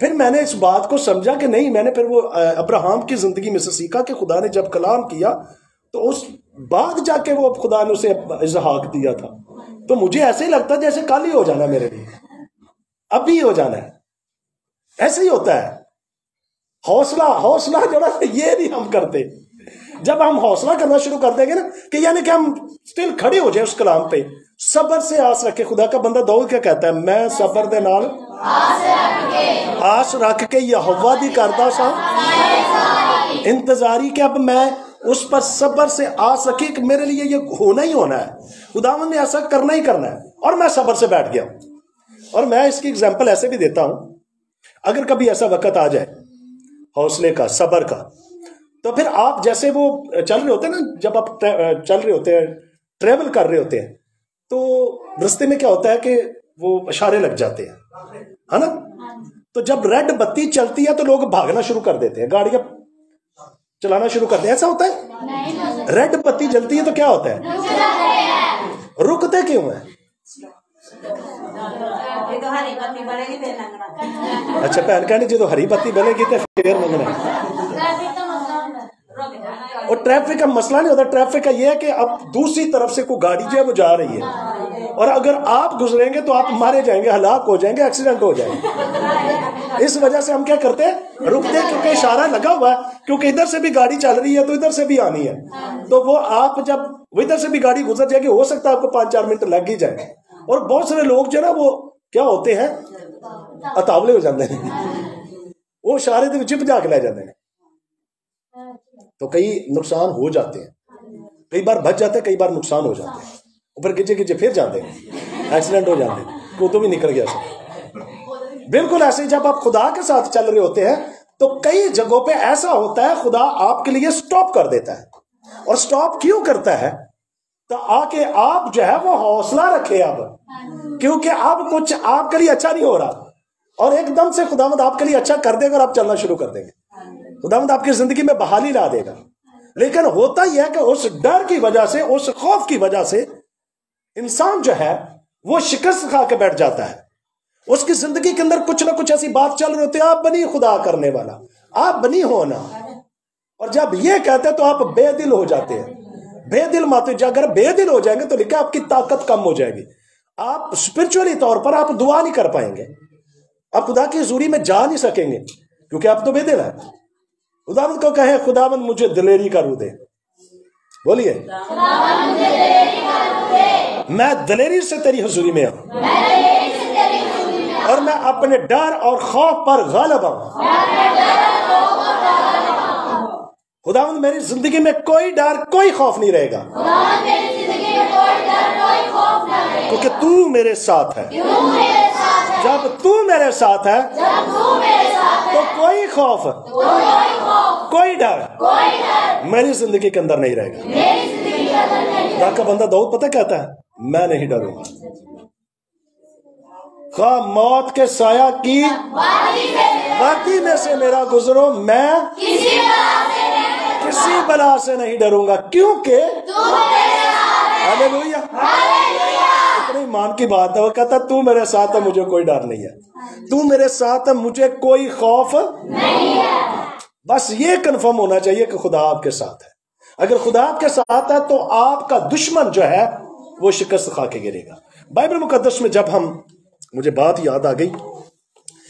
[SPEAKER 1] پھر میں نے اس بات کو سمجھا کہ نہیں, میں نے پھر وہ ابراہیم کی زندگی میں سے سیکھا کہ خدا نے جب کلام کیا تو اس بعد جا کے وہ خدا نے اسے اضحاق دیا تھا. تو مجھے ایسے ہی لگتا جیسے کل ہی ہو جانا, میرے لیے ابھی ہو جانا ہے. ایسے ہی ہوتا ہے. حوصلہ جو نا یہ نہیں ہم کرتے. جب ہم حوصلہ کرنا شروع کر دیں گے نا کہ یعنی کہ ہم سٹل کھڑے ہو جائیں اس کلام پہ, صبر سے آس رکھے. خدا کا بندہ داؤد کیا کہتا ہے؟ میں صبر دے نال آس رکھ کے یہوہ دی کردا سا انتظاری, کہ اب میں اس پر صبر سے آس رکھی کہ میرے لیے یہ ہونا ہی ہونا ہے, خداوند نے ایسا کرنا ہی کرنا ہے. اور میں صبر سے بیٹھ گیا. اور میں اس کی اگزامپل ایسے بھی دیتا ہوں, اگر کبھی ایسا وقت آ جائے حوصلے کا, صبر کا, تو پھر آپ جیسے وہ چل رہے ہوتے ہیں نا, جب آپ چل رہے ہوتے ہیں, ٹریول کر رہے ہوتے ہیں, تو رستے میں کیا ہوتا ہے کہ وہ اشارے لگ جاتے ہیں, ہے نا. تو جب ریڈ بتی چلتی ہے تو لوگ بھاگنا شروع کر دیتے ہیں، گاڑیاں چلانا شروع کرتے ہیں. ایسا ہوتا ہے؟ ریڈ بتی جلتی ہے تو کیا ہوتا ہے؟ رکتے کیوں ہیں؟ اچھا بہن کہنی جی تو ہری بتی بنے گی تو پھر منگنا اور ٹریفک کا مسئلہ نہیں ہوتا. ٹریفک کا یہ ہے کہ اب دوسری طرف سے کوئی گاڑی جو ہے وہ جا رہی ہے اور اگر آپ گزریں گے تو آپ مارے جائیں گے، ہلاک ہو جائیں گے، ایکسیڈنٹ ہو جائیں گے. اس وجہ سے ہم کیا کرتے ہیں؟ رکتے ہیں، کیونکہ اشارہ لگا ہوا ہے، کیونکہ ادھر سے بھی گاڑی چل رہی ہے تو ادھر سے بھی آنی ہے. تو وہ آپ جب وہ ادھر سے بھی گاڑی گزر جائے گی، ہو سکتا ہے آپ کو 5-4 منٹ لگ ہی جائے. اور بہت سارے لوگ جو ہے نا وہ کیا ہوتے ہیں؟ اتاولے ہو جاتے ہیں، وہ اشارے دے وچ بجا کے لے جاتے ہیں. تو کئی نقصان ہو جاتے ہیں، کئی بار بچ جاتے ہیں، کئی بار نقصان ہو جاتے ہیں، اوپر گجے گجے پھر جاتے ہیں، ایکسیڈنٹ ہو جاتے ہیں. وہ تو بھی نکل گیا سب. بالکل ایسے جب آپ خدا کے ساتھ چل رہے ہوتے ہیں تو کئی جگہوں پہ ایسا ہوتا ہے خدا آپ کے لیے سٹاپ کر دیتا ہے. اور سٹاپ کیوں کرتا ہے؟ تو آ کے آپ جو ہے وہ حوصلہ رکھے اب، کیونکہ اب کچھ آپ کے لیے اچھا نہیں ہو رہا اور ایک دم سے خداوند آپ کے لیے اچھا کر دے گا اور آپ چلنا شروع کر دیں گے. خداوند آپ کی زندگی میں بحالی لا دے گا. لیکن ہوتا ہی ہے کہ اس ڈر کی وجہ سے، اس خوف کی وجہ سے انسان جو ہے وہ شکست کھا کے بیٹھ جاتا ہے. اس کی زندگی کے اندر کچھ نہ کچھ ایسی بات چل رہی ہوتی ہے، آپ بنی خدا کرنے والا، آپ بنی ہونا. اور جب یہ کہتے ہیں تو آپ بے دل ہو جاتے ہیں. بے دل ماتے اگر بے دل ہو جائیں گے تو لکھا آپ کی طاقت کم ہو جائے گی. آپ اسپرچولی طور پر آپ دعا نہیں کر پائیں گے، آپ خدا کی حضوری میں جا نہیں سکیں گے، کیونکہ آپ تو بے دل ہیں. خداوند کو کہیں خداوند مجھے دلیری کا روح دے. بولیے میں دلیری سے تیری حضوری میں ہوں اور میں اپنے ڈر اور خوف پر غالب ہوں. خداوند میری زندگی میں کوئی ڈر کوئی خوف نہیں رہے گا، کیونکہ تو میرے ساتھ ہے. جب تو میرے ساتھ ہے تو کوئی خوف کوئی ڈر میری زندگی کے اندر نہیں رہے گا. خدا کا بندہ داؤد پتہ کہتا ہے میں نہیں ڈروں گا، خواہ موت کے سایہ کی وادی میں سے میرا گزرو، میں کسی بلا سے نہیں ڈروں گا، کیونکہ ہاللیلویا. اتنی ایمان کی بات ہے، وہ کہتا تو میرے ساتھ ہے مجھے کوئی ڈر نہیں ہے، تو میرے ساتھ ہے مجھے کوئی خوف نہیں ہے. بس یہ کنفرم ہونا چاہیے کہ خدا آپ کے ساتھ ہے. اگر خدا آپ کے ساتھ ہے تو آپ کا دشمن جو ہے وہ شکست کھا کے گرے گا. بائبل مقدس میں جب ہم، مجھے بات یاد آ گئی،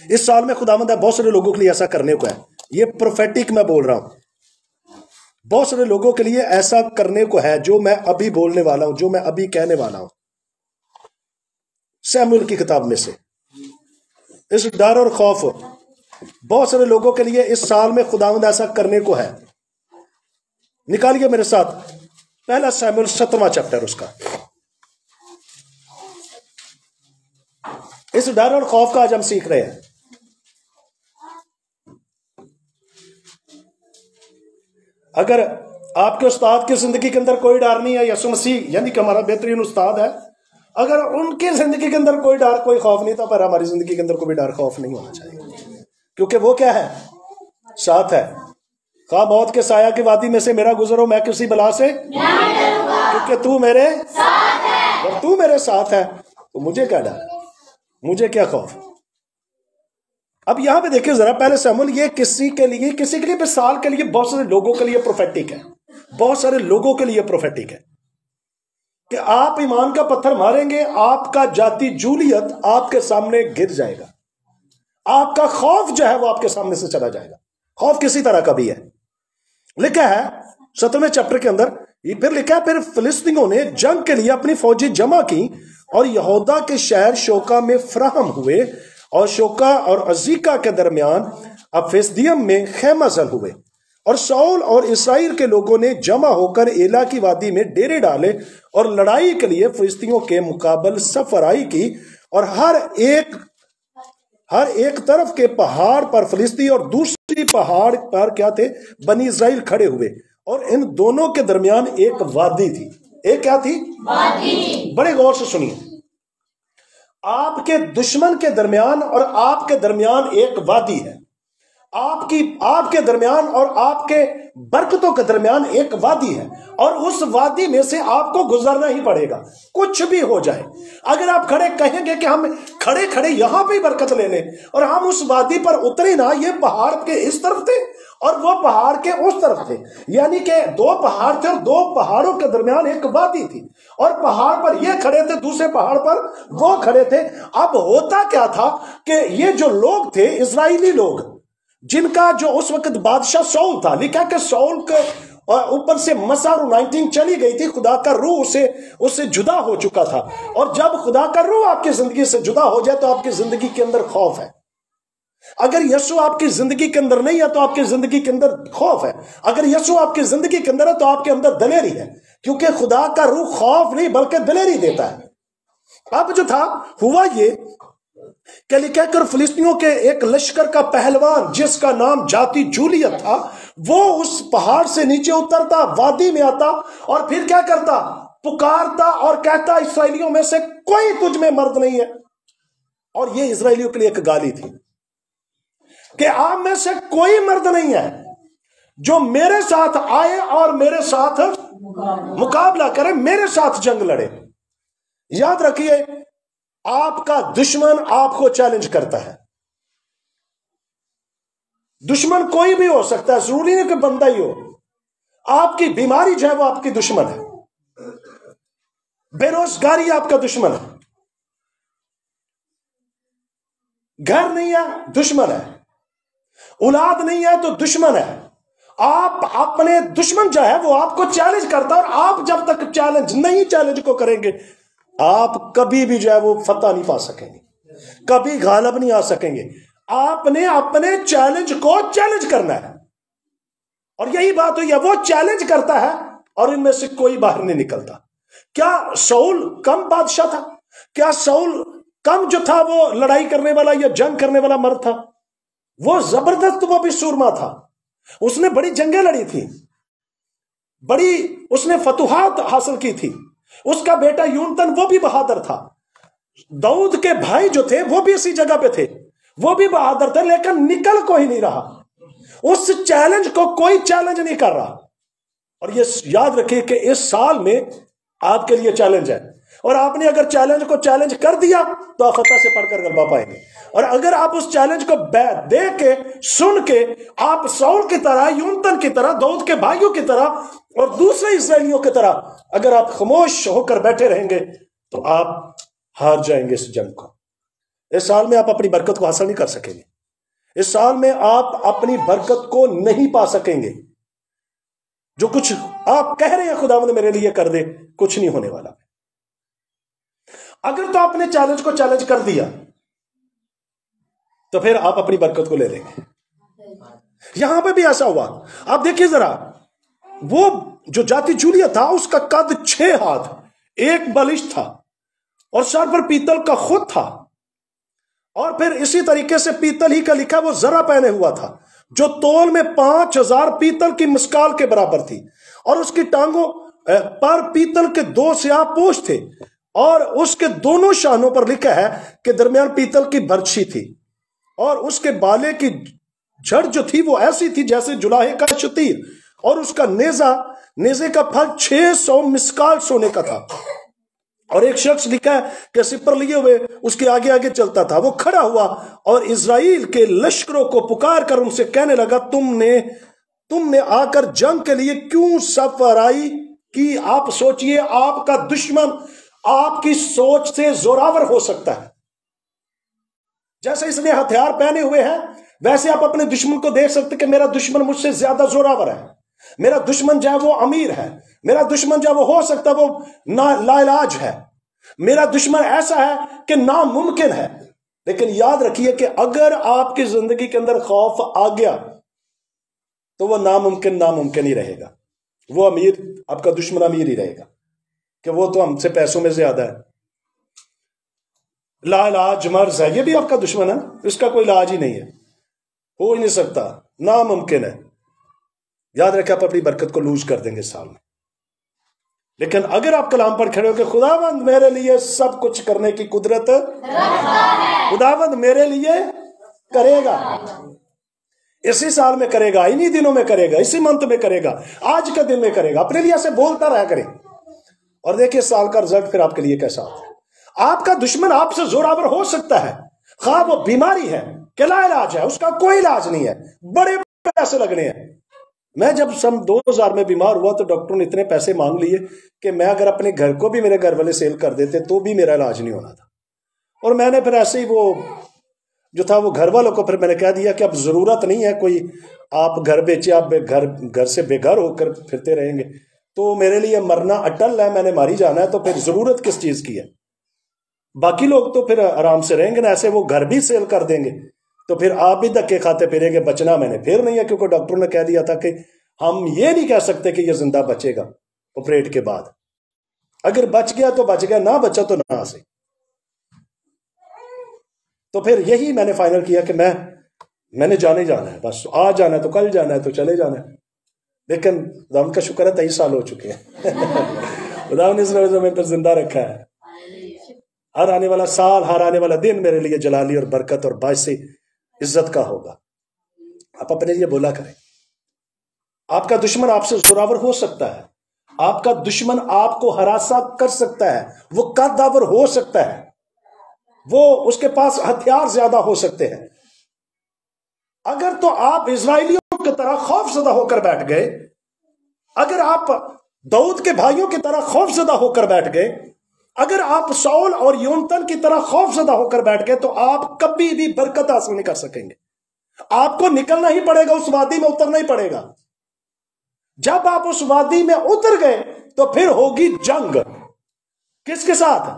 [SPEAKER 1] اس سال میں خداوند ہے بہت سارے لوگوں کے لیے ایسا کرنے کو ہے، یہ پروفیٹک میں بول رہا ہوں، بہت سارے لوگوں کے لیے ایسا کرنے کو ہے جو میں ابھی بولنے والا ہوں، جو میں ابھی کہنے والا ہوں. سیموئیل کی کتاب میں سے اس ڈر اور خوف، بہت سارے لوگوں کے لیے اس سال میں خداوند ایسا کرنے کو ہے. نکالیے میرے ساتھ پہلا سیموئیل 7واں چیپٹر اس کا. اس ڈر اور خوف کا آج ہم سیکھ رہے ہیں. اگر آپ کے استاد کی زندگی کے اندر کوئی ڈر نہیں ہے، یسوع مسیح یعنی کہ ہمارا بہترین استاد ہے، اگر ان کی زندگی کے اندر کوئی ڈر کوئی خوف نہیں تھا، پر ہماری زندگی کے اندر کوئی ڈر خوف نہیں ہونا چاہیے، کیونکہ وہ کیا ہے؟ ساتھ ہے. خواہ موت کے سایہ کی وادی میں سے میرا گزرو، میں کسی بلا سے نہیں ڈروں گا، کیونکہ تو میرے ساتھ ہے. جب تو میرے ساتھ ہے تو مجھے کیا ڈر، مجھے کیا خوف. اب یہاں پہ دیکھیں ذرا پہلے سیموئیل، یہ کسی کے لیے مثال کے لیے، بہت سارے لوگوں کے لیے پروفیٹک ہے، بہت سارے لوگوں کے لیے پروفیٹک ہے کہ آپ ایمان کا پتھر ماریں گے، آپ کا جاتی جولیت آپ کے سامنے گر جائے گا، آپ کا خوف جو ہے وہ آپ کے سامنے سے چلا جائے گا. خوف کسی طرح کا بھی ہے. لکھا ہے 7ویں چیپٹر کے اندر، یہ پھر لکھا ہے پھر فلسطینیوں نے جنگ کے لیے اپنی فوجیں جمع کی اور یہودا کے شہر شوکا میں فراہم ہوئے، اور شوکا اور عزیکا کے درمیان افیسدیم میں خیمہ زن ہوئے. اور ساؤل اور اسرائیل کے لوگوں نے جمع ہو کر ایلا کی وادی میں ڈیرے ڈالے اور لڑائی کے لیے فلسطینیوں کے مقابل صف آرائی کی. اور ہر ایک طرف کے پہاڑ پر فلسطی اور دوسری پہاڑ پر کیا تھے؟ بنی اسرائیل کھڑے ہوئے، اور ان دونوں کے درمیان ایک وادی تھی. ایک کیا تھی؟ وادی. بڑے غور سے سنیے، آپ کے دشمن کے درمیان اور آپ کے درمیان ایک وادی ہے، آپ کے درمیان اور آپ کے برکتوں کے درمیان ایک وادی ہے، اور اس وادی میں سے آپ کو گزرنا ہی پڑے گا، کچھ بھی ہو جائے۔ اگر آپ کہیں گے کہ ہم کھڑے کھڑے یہاں پہ برکت لے لیں اور ہم اس وادی پر اترے نا، یہ پہاڑ کے اس طرف تھے اور وہ پہاڑ کے اس طرف تھے، یعنی کہ دو پہاڑ تھے اور دو پہاڑوں کے درمیان ایک وادی تھی، اور پہاڑ پر یہ کھڑے تھے، دوسرے پہاڑ پر وہ کھڑے تھے۔ اب ہوتا کیا تھا کہ یہ جو لوگ تھے، اسرائیلی لوگ، جن کا جو اس وقت بادشاہ سول تھا، لکھا کہ سول کے اوپر سے مسار 19 چلی گئی تھی، خدا کا روح اس سے جدا ہو چکا تھا، اور جب خدا کا روح آپ کی زندگی سے جدا ہو جائے تو آپ کی زندگی کے اندر خوف ہے۔ اگر یسوع آپ کی زندگی کے اندر نہیں ہے تو آپ کی زندگی کے اندر خوف ہے، اگر یسوع آپ کی زندگی کے اندر ہے تو آپ کے اندر دلیری ہے، کیونکہ خدا کا روح خوف نہیں بلکہ دلیری دیتا ہے۔ اب جو تھا ہوا یہ کہ لکھا کر فلسطینیوں کے ایک لشکر کا پہلوان جس کا نام جاتی جولیت تھا، وہ اس پہاڑ سے نیچے اترتا، وادی میں آتا، اور پھر کیا کرتا؟ پکارتا اور کہتا، اسرائیلیوں میں سے کوئی تجھ میں مرد نہیں ہے۔ اور یہ اسرائیلیوں کے لیے ایک گالی تھی کہ آپ میں سے کوئی مرد نہیں ہے جو میرے ساتھ آئے اور میرے ساتھ مقابلہ کرے، میرے ساتھ جنگ لڑے۔ یاد رکھیے، آپ کا دشمن آپ کو چیلنج کرتا ہے۔ دشمن کوئی بھی ہو سکتا ہے، ضروری نہیں کہ بندہ ہی ہو۔ آپ کی بیماری جو ہے وہ آپ کی دشمن ہے، بے روزگاری آپ کا دشمن ہے، گھر نہیں ہے دشمن ہے، اولاد نہیں ہے تو دشمن ہے۔ آپ اپنے دشمن جو ہے وہ آپ کو چیلنج کرتا ہے، اور آپ جب تک چیلنج کو کریں گے، آپ کبھی بھی جو ہے وہ فتح نہیں پا سکیں گے، کبھی غالب نہیں آ سکیں گے۔ آپ نے اپنے چیلنج کو چیلنج کرنا ہے، اور یہی بات ہوئی ہے، وہ چیلنج کرتا ہے اور ان میں سے کوئی باہر نہیں نکلتا۔ کیا سول کم بادشاہ تھا؟ کیا سول کم جو تھا وہ لڑائی کرنے والا یا جنگ کرنے والا مرد تھا؟ وہ زبردست، وہ بھی سورما تھا، اس نے بڑی جنگیں لڑی تھی، بڑی اس نے فتوحات حاصل کی تھی۔ اس کا بیٹا یونتن وہ بھی بہادر تھا، داؤد کے بھائی جو تھے وہ بھی اسی جگہ پہ تھے، وہ بھی بہادر تھے، لیکن نکل کوئی نہیں رہا، اس چیلنج کو کوئی چیلنج نہیں کر رہا۔ اور یہ یاد رکھیے کہ اس سال میں آپ کے لیے چیلنج ہے، اور آپ نے اگر چیلنج کو چیلنج کر دیا تو آپ فتح سے پڑھ کر غلبہ پائیں گے، اور اگر آپ اس چیلنج کو دیکھ کے سن کے آپ سول کی طرح، یونتن کی طرح، داؤد کے بھائیوں کی طرح اور دوسرے اسرائیلیوں کی طرح اگر آپ خاموش ہو کر بیٹھے رہیں گے تو آپ ہار جائیں گے اس جنگ کو۔ اس سال میں آپ اپنی برکت کو حاصل نہیں کر سکیں گے، اس سال میں آپ اپنی برکت کو نہیں پا سکیں گے۔ جو کچھ آپ کہہ رہے ہیں خداوند میرے لیے کر دے، کچھ نہیں ہونے والا۔ اگر تو آپ نے چیلنج کو چیلنج کر دیا تو پھر آپ اپنی برکت کو لے لیں گے۔ یہاں پہ بھی ایسا ہوا۔ آپ دیکھیے ذرا، وہ جو جاتی جولیا تھا اس کا قد 6 ہاتھ 1 بلش تھا، اور سر پر پیتل کا خود تھا، اور پھر اسی طریقے سے پیتل ہی کا لکھا وہ زرہ پہنے ہوا تھا جو تول میں 5000 پیتل کی مسکال کے برابر تھی، اور اس کی ٹانگوں پر پیتل کے 2 سیاہ پوش تھے، اور اس کے دونوں شانوں پر لکھا ہے کہ درمیان پیتل کی برچھی تھی، اور اس کے بالے کی جھڑ جو تھی وہ ایسی تھی جیسے جلاہے کا شتیر، اور اس کا نیزے کا پھل 600 مسکال سونے کا تھا۔ اور ایک شخص لکھا ہے کہ سپر لیے ہوئے اس کے آگے آگے چلتا تھا، وہ کھڑا ہوا اور اسرائیل کے لشکروں کو پکار کر ان سے کہنے لگا، تم نے آ کر جنگ کے لیے کیوں سفرائی کی؟ آپ سوچئے، آپ کا دشمن آپ کی سوچ سے زوراور ہو سکتا ہے۔ جیسے اس نے ہتھیار پہنے ہوئے ہیں، ویسے آپ اپنے دشمن کو دیکھ سکتے کہ میرا دشمن مجھ سے زیادہ زوراور ہے، میرا دشمن جو ہے وہ امیر ہے، میرا دشمن جو ہے وہ ہو سکتا ہے وہ لا علاج ہے، میرا دشمن ایسا ہے کہ ناممکن ہے۔ لیکن یاد رکھیے کہ اگر آپ کی زندگی کے اندر خوف آ گیا تو وہ ناممکن ہی رہے گا، وہ امیر، آپ کا دشمن امیر ہی رہے گا کہ وہ تو ہم سے پیسوں میں زیادہ ہے، لا علاج مرض ہے، یہ بھی آپ کا دشمن ہے، اس کا کوئی علاج ہی نہیں ہے، ہو ہی نہیں سکتا، ناممکن ہے۔ یاد رکھیں، آپ اپنی برکت کو لوز کر دیں گے اس سال میں۔ لیکن اگر آپ کلام پر کھڑے ہو کہ خداوند میرے لیے سب کچھ کرنے کی قدرت رکھتا ہے، خداوند میرے لیے کرے گا، اسی سال میں کرے گا، انہی دنوں میں کرے گا، اسی منتھ میں کرے گا، آج کا دن میں کرے گا، اپنے لیے ایسے بولتا رہا کریں، اور دیکھیں سال کا رزلٹ پھر آپ کے لیے کیسا ہوتا ہے۔ آپ کا دشمن آپ سے زوراور ہو سکتا ہے، خواہ وہ بیماری ہے کہ لا علاج ہے، اس کا کوئی علاج نہیں ہے، بڑے پیسے لگنے ہیں۔ میں جب سن 2000 میں بیمار ہوا تو ڈاکٹر نے اتنے پیسے مانگ لیے کہ میں اگر اپنے گھر کو بھی میرے گھر والے سیل کر دیتے تو بھی میرا علاج نہیں ہونا تھا، اور میں نے پھر ایسے ہی وہ جو تھا وہ گھر والوں کو پھر میں نے کہہ دیا کہ اب ضرورت نہیں ہے کوئی آپ گھر بیچے، آپ گھر سے بے گھر ہو کر پھرتے رہیں گے، تو میرے لیے مرنا اٹل ہے، میں نے ماری جانا ہے، تو پھر ضرورت کس چیز کی ہے؟ باقی لوگ تو پھر آرام سے رہیں گے نا، ایسے وہ گھر بھی سیل کر دیں گے تو پھر آپ بھی دھکے کھاتے پھریں گے، بچنا میں نے پھر نہیں ہے، کیونکہ ڈاکٹر نے کہہ دیا تھا کہ ہم یہ نہیں کہہ سکتے کہ یہ زندہ بچے گا آپریٹ کے بعد، اگر بچ گیا تو بچ گیا، نہ بچا تو نہ سے۔ تو پھر یہی میں نے فائنل کیا کہ میں نے جانے جانا ہے، بس آج جانا ہے تو کل جانا ہے تو چلے جانا ہے۔ لیکن خدا کا شکر ہے 23 سال ہو چکے ہیں خدا نے اس روزے میں پھر زندہ رکھا ہے۔ ہر آنے والا سال، ہر آنے والا دن میرے لیے جلالی اور برکت اور باعث عزت کا ہوگا۔ آپ اپنے لیے بولا کریں۔ آپ کا دشمن آپ سے زوراور ہو سکتا ہے، آپ کا دشمن آپ کو ہراساں کر سکتا ہے، وہ قدور ہو سکتا ہے، وہ اس کے پاس ہتھیار زیادہ ہو سکتے ہیں۔ اگر تو آپ اسرائیلیوں کی طرح خوف زدہ ہو کر بیٹھ گئے، اگر آپ داؤد کے بھائیوں کی طرح خوف زدہ ہو کر بیٹھ گئے، اگر آپ ساؤل اور یونتن کی طرح خوف زدہ ہو کر بیٹھ گئے، تو آپ کبھی بھی برکت حاصل نہیں کر سکیں گے۔ آپ کو نکلنا ہی پڑے گا، اس وادی میں اترنا ہی پڑے گا۔ جب آپ اس وادی میں اتر گئے تو پھر ہوگی جنگ، کس کے ساتھ؟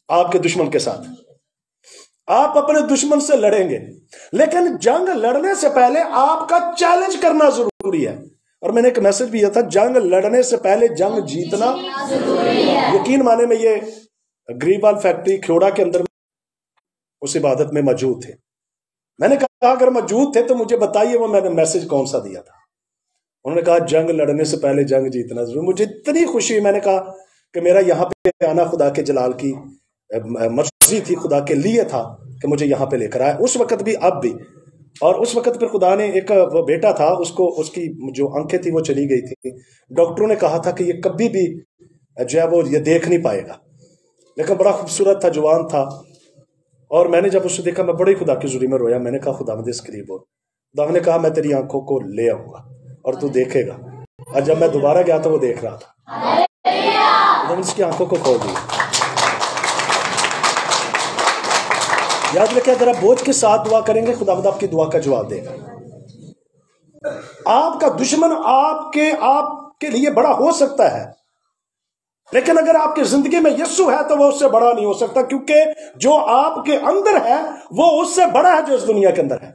[SPEAKER 1] آپ کے دشمن کے ساتھ۔ آپ اپنے دشمن سے لڑیں گے، لیکن جنگ لڑنے سے پہلے آپ کا چیلنج کرنا ضروری ہے۔ اور میں نے ایک میسج بھی یہ تھا، جنگ لڑنے سے پہلے جنگ جیتنا ضروری ہے۔ یقین مانے میں یہ گریبال فیکٹری کھیوڑا کے اندر اس عبادت میں موجود تھے۔ میں نے کہا اگر موجود تھے تو مجھے بتائیے وہ میں نے میسج کون سا دیا تھا۔ انہوں نے کہا جنگ لڑنے سے پہلے جنگ جیتنا ضروری۔ مجھے اتنی خوشی، میں نے کہا کہ میرا یہاں پہ آنا خدا کے جلال کی مرضی تھی، خدا کے لیے تھا کہ مجھے یہاں پہ لے کر آئے، اس وقت بھی اب بھی۔ اور اس وقت پھر خدا نے ایک وہ بیٹا تھا، اس کی جو آنکھیں تھی وہ چلی گئی تھی، ڈاکٹروں نے کہا تھا کہ یہ کبھی بھی جو ہے وہ یہ دیکھ نہیں پائے گا، لیکن بڑا خوبصورت تھا، جوان تھا۔ اور میں نے جب اسے دیکھا میں بڑی خدا کی حضوری میں رویا۔ میں نے کہا خدا مجھے اس قریب ہو۔ خدا نے کہا میں تیری آنکھوں کو لے آؤں گا اور تو دیکھے گا۔ اور جب میں دوبارہ گیا تو وہ دیکھ رہا تھا، خدا نے اس کی آنکھوں کو کھول دیا۔ یاد رکھیں ذرا بوجھ کے ساتھ دعا کریں گے، خدا آپ کی دعا کا جواب دے گا۔ آپ کا دشمن آپ کے لیے بڑا ہو سکتا ہے، لیکن اگر آپ کی زندگی میں یسوع ہے تو وہ اس سے بڑا نہیں ہو سکتا، کیونکہ جو آپ کے اندر ہے وہ اس سے بڑا ہے جو اس دنیا کے اندر ہے۔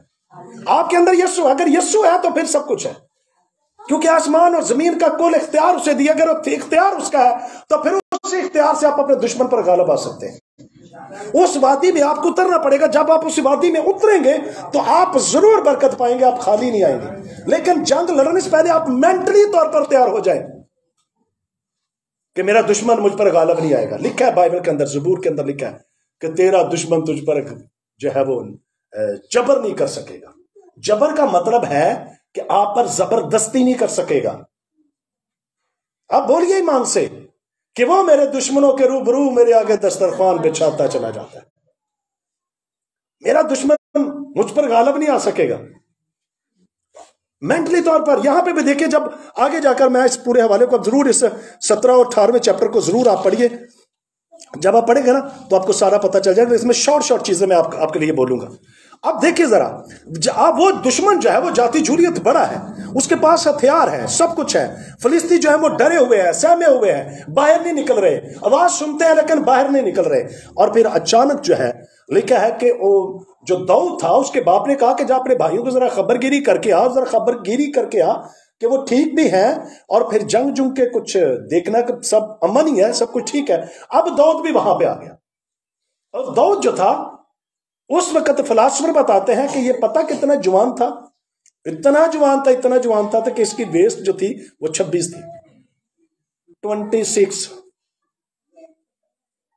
[SPEAKER 1] آپ کے اندر یسوع، اگر یسوع ہے تو پھر سب کچھ ہے، کیونکہ آسمان اور زمین کا کل اختیار اسے دیا۔ اگر اختیار اس کا ہے تو پھر اس اختیار سے آپ اپنے دشمن پر غالب آ سکتے ہیں۔ اس وادی میں آپ کو اترنا پڑے گا۔ جب آپ اس وادی میں اتریں گے تو آپ ضرور برکت پائیں گے، آپ خالی نہیں آئیں گے، لیکن جنگ لڑنے سے پہلے آپ مینٹلی طور پر تیار ہو جائیں کہ میرا دشمن مجھ پر غالب نہیں آئے گا۔ لکھا ہے بائبل کے اندر، زبور کے اندر لکھا ہے کہ تیرا دشمن تجھ پر جو ہے وہ جبر نہیں کر سکے گا۔ جبر کا مطلب ہے کہ آپ پر زبردستی نہیں کر سکے گا۔ آپ بولیے ایمان سے کہ وہ میرے دشمنوں کے روبرو میرے آگے دسترخوان بچھاتا چلا جاتا ہے۔ میرا دشمن مجھ پر غالب نہیں آ سکے گا مینٹلی طور پر۔ یہاں پہ بھی دیکھیں، جب آگے جا کر میں اس پورے حوالے کو ضرور اس 17 اور 18ویں چیپٹر کو ضرور آپ پڑھیے۔ جب آپ پڑھیں گے نا تو آپ کو سارا پتہ چل جائے گا۔ اس میں شارٹ چیزیں میں آپ کے لیے بولوں گا۔ اب دیکھیے ذرا، وہ دشمن جو ہے وہ ذاتی جوریت بڑا ہے، اس کے پاس ہتھیار ہے، سب کچھ ہے۔ فلسطی جو ہے وہ ڈرے ہوئے ہیں، سہمے ہوئے ہیں، باہر نہیں نکل رہے، آواز سنتے ہیں لیکن باہر نہیں نکل رہے۔ اور پھر اچانک جو ہے لکھا ہے کہ وہ جو داؤد تھا اس کے باپ نے کہا کہ جا اپنے بھائیوں کو ذرا خبرگیری کر کے آ کہ وہ ٹھیک بھی ہیں، اور پھر جنگ کے کچھ دیکھنا کہ سب امن ہی ہے، سب کچھ ٹھیک ہے۔ اب داؤد بھی وہاں پہ آ گیا، اور داؤد جو تھا اس وقت فلاسفر بتاتے ہیں کہ یہ پتہ کتنا جوان تھا، اتنا جوان تھا کہ اس کی ویسٹ جو تھی وہ 26 تھی۔ 26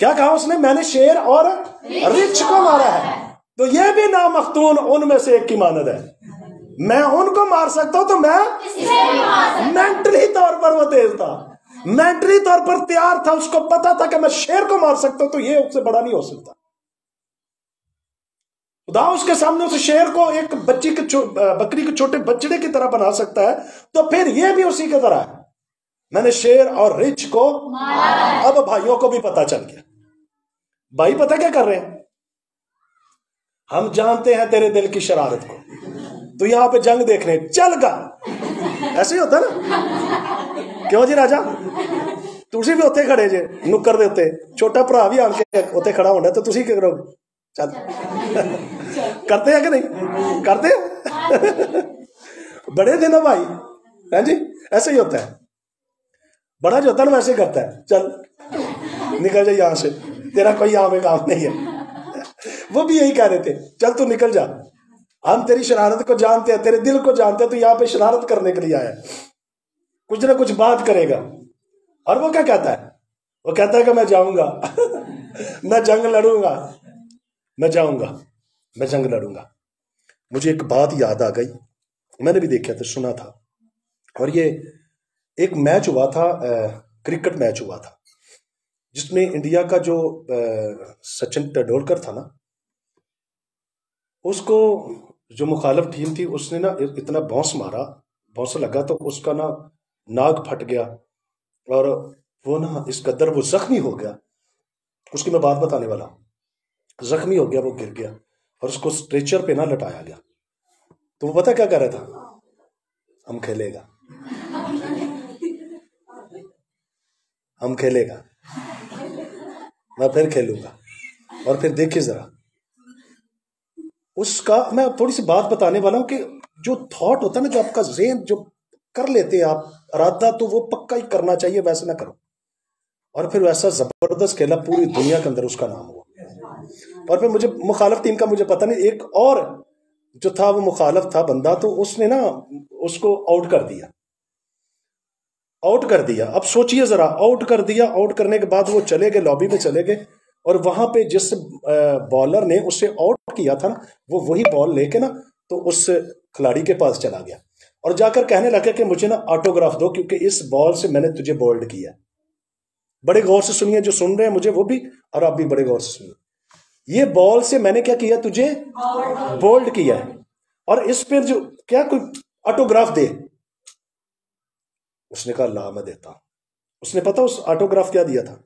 [SPEAKER 1] کیا کہا اس نے؟ میں نے شیر اور رچھ کو مارا ہے. تو یہ بھی نامختون ان میں سے ایک کی مانند ہے. میں ان کو مار سکتا ہوں تو میں مینٹلی طور پر وہ تیز تھا، مینٹلی طور پر تیار تھا، اس کو پتا تھا کہ میں شیر کو مار سکتا ہوں، تو یہ اس سے بڑا نہیں ہو سکتا. خدا اس کے سامنے اس شیر کو ایک بکری کے چھوٹے بچڑے کی طرح بنا سکتا ہے، تو پھر یہ بھی اسی کی طرح ہے. میں نے شیر اور رچھ کو مارا. اب بھائیوں کو بھی پتا چل گیا. بھائی پتہ کیا کر رہے ہیں؟ ہم جانتے ہیں تیرے دل کی شرارت کو، تو یہاں پہ جنگ دیکھ رہے ہیں، چل گا. ایسے ہی ہوتا ہے نا؟ کیوں جی راجا؟ تسی بھی ہوتے کھڑے جے نکر دے ہوتے، چھوٹا بھرا بھی آن کے ہوتے کھڑا ہونا، تو تسی کیا کرو گے؟ چل کرتے ہیں کہ نہیں کرتے ہیں؟ بڑے دن ہے بھائی، ہاں جی ایسے ہی ہوتا ہے. بڑا جو ہوتا ہے نا ویسے کرتا ہے، چل نکل جا یہاں سے، تیرا کوئی یہاں پہ کام نہیں ہے. وہ بھی یہی کہہ رہے تھے، چل تو نکل جا، ہم تیری شرارت کو جانتے ہیں، تیرے دل کو جانتے ہیں، تو یہاں پہ شرارت کرنے کے لیے آیا، کچھ نہ کچھ بات کرے گا. اور وہ کیا کہتا ہے؟ وہ کہتا ہے کہ میں جاؤں گا، میں جنگ لڑوں گا، میں جاؤں گا، میں جنگ لڑوں گا. مجھے ایک بات یاد آ گئی، میں نے بھی دیکھا تھا، سنا تھا، اور یہ ایک میچ ہوا تھا، کرکٹ میچ ہوا تھا، جس میں انڈیا کا جو سچن ٹنڈولکر تھا نا، اس کو جو مخالف ٹیم تھی اس نے نا اتنا باؤنس مارا، باؤنس لگا تو اس کا نا ناک پھٹ گیا، اور وہ نا اس قدر وہ زخمی ہو گیا، اس کی میں بات بتانے والا ہوں. زخمی ہو گیا، وہ گر گیا، اور اس کو اسٹریچر پہ نہ لٹایا گیا. تو وہ پتہ کیا کہہ رہا تھا؟ ہم کھیلے گا، ہم کھیلے گا، میں پھر کھیلوں گا. اور پھر دیکھیے ذرا اس کا، میں تھوڑی سی بات بتانے والا ہوں کہ جو تھاٹ ہوتا ہے نا، جو آپ کا ذہن جو کر لیتے ہیں آپ ارادہ، تو وہ پکا ہی کرنا چاہیے، ویسے نہ کرو. اور پھر ویسا زبردست کھیلا، پوری دنیا کے اندر اس کا نام ہوا. اور پھر مجھے مخالف ٹیم کا مجھے پتہ نہیں، ایک اور جو تھا وہ مخالف تھا بندہ، تو اس نے نا اس کو آؤٹ کر دیا، آؤٹ کر دیا. اب سوچئے ذرا، آؤٹ کر دیا، آؤٹ کرنے کے بعد وہ چلے گئے، لابی میں چلے گئے، اور وہاں پہ جس بالر نے اسے آؤٹ کیا تھا نا، وہ وہی بال لے کے نا تو اس کھلاڑی کے پاس چلا گیا، اور جا کر کہنے لگا کہ مجھے نا آٹوگراف دو، کیونکہ اس بال سے میں نے تجھے بولڈ کیا. بڑے غور سے سنیے، جو سن رہے ہیں مجھے وہ بھی، اور آپ بھی بڑے غور سے سنیے. یہ بال سے میں نے کیا کیا؟ تجھے بولڈ کیا ہے، اور اس پہ جو کیا کوئی آٹوگراف دے. اس نے کہا لا، میں دیتا ہوں. اس نے پتا اس آٹوگراف کیا دیا تھا؟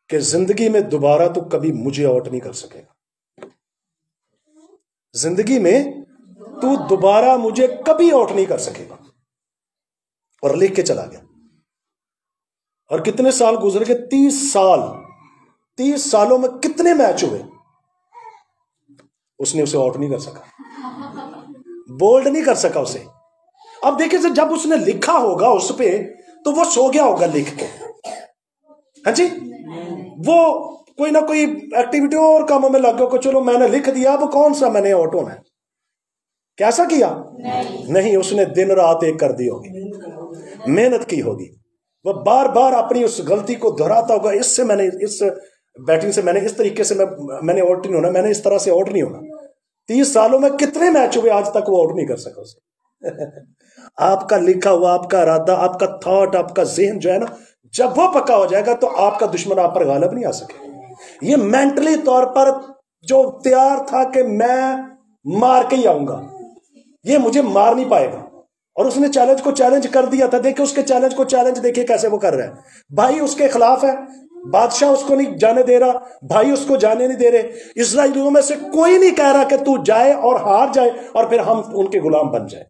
[SPEAKER 1] کہ زندگی میں دوبارہ تو کبھی مجھے آؤٹ نہیں کر سکے گا، زندگی میں تو دوبارہ مجھے کبھی آؤٹ نہیں کر سکے گا. اور لکھ کے چلا گیا. اور کتنے سال گزر گئے؟ 30 سال. 30 سالوں میں کتنے میچ ہوئے؟ اس نے اسے آؤٹ نہیں کر سکا، بولڈ نہیں کر سکا اسے. اب دیکھیں جب اس نے لکھا ہوگا اس پہ، تو وہ سو گیا ہوگا لکھ کے، ہاں جی، وہ کوئی نہ کوئی ایکٹیویٹی اور کاموں میں لگ گیا کہ چلو میں نے لکھ دیا، اب کون سا میں نے آؤٹ ہونا ہے. کیسا کیا؟ نہیں، اس نے دن رات ایک کر دی ہوگی، محنت کی ہوگی، وہ بار بار اپنی اس غلطی کو دہراتا ہوگا، اس سے میں نے اس بیٹنگ سے میں نے اس طریقے سے میں نے آؤٹ نہیں ہونا، میں نے اس طرح سے آؤٹ نہیں ہونا. 30 سالوں میں کتنے میچ ہوئے، آج تک وہ آؤٹ نہیں کر سکا اسے. آپ کا لکھا ہوا، آپ کا ارادہ، آپ کا تھاٹ، آپ کا ذہن جو ہے نا، جب وہ پکا ہو جائے گا تو آپ کا دشمن آپ پر غالب نہیں آ سکے. یہ مینٹلی طور پر جو تیار تھا کہ میں مار کے ہی آؤں گا، یہ مجھے مار نہیں پائے گا. اور اس نے چیلنج کو چیلنج کر دیا تھا. دیکھیں اس کے چیلنج کو چیلنج دیکھیں کیسے وہ کر رہا ہے. بھائی اس کے خلاف ہے، بادشاہ اس کو نہیں جانے دے رہا، بھائی اس کو جانے نہیں دے رہے. اسرائیلیوں میں سے کوئی نہیں کہہ رہا کہ تو جائے اور ہار جائے اور پھر ہم ان کے غلام بن جائے.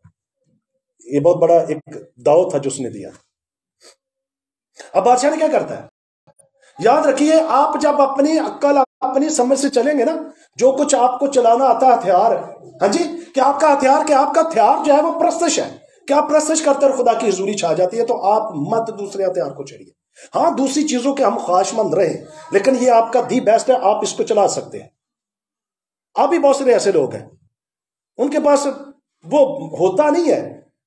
[SPEAKER 1] یہ بہت بڑا ایک دعوت تھا جو اس نے دیا. اب بادشاہ نے کیا کرتا ہے؟ یاد رکھیے، آپ جب اپنی عقل، اپنی سمجھ سے چلیں گے نا، جو کچھ آپ کو چلانا آتا ہے ہتھیار، ہاں جی، کہ آپ کا ہتھیار، کہ آپ کا ہتھیار جو ہے وہ پرستش ہے، کہ آپ پرستش کرتے اور خدا کی حضوری چھا جاتی ہے، تو آپ مت دوسرے ہتھیار کو چڑھیے. ہاں دوسری چیزوں کے ہم خواہش مند رہے، لیکن یہ آپ کا دی بیسٹ ہے، آپ اس کو چلا سکتے ہیں. آپ بھی بہت سارے ایسے لوگ ہیں، ان کے پاس وہ ہوتا نہیں ہے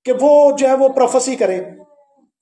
[SPEAKER 1] کہ وہ جو ہے وہ پروفیسی کریں،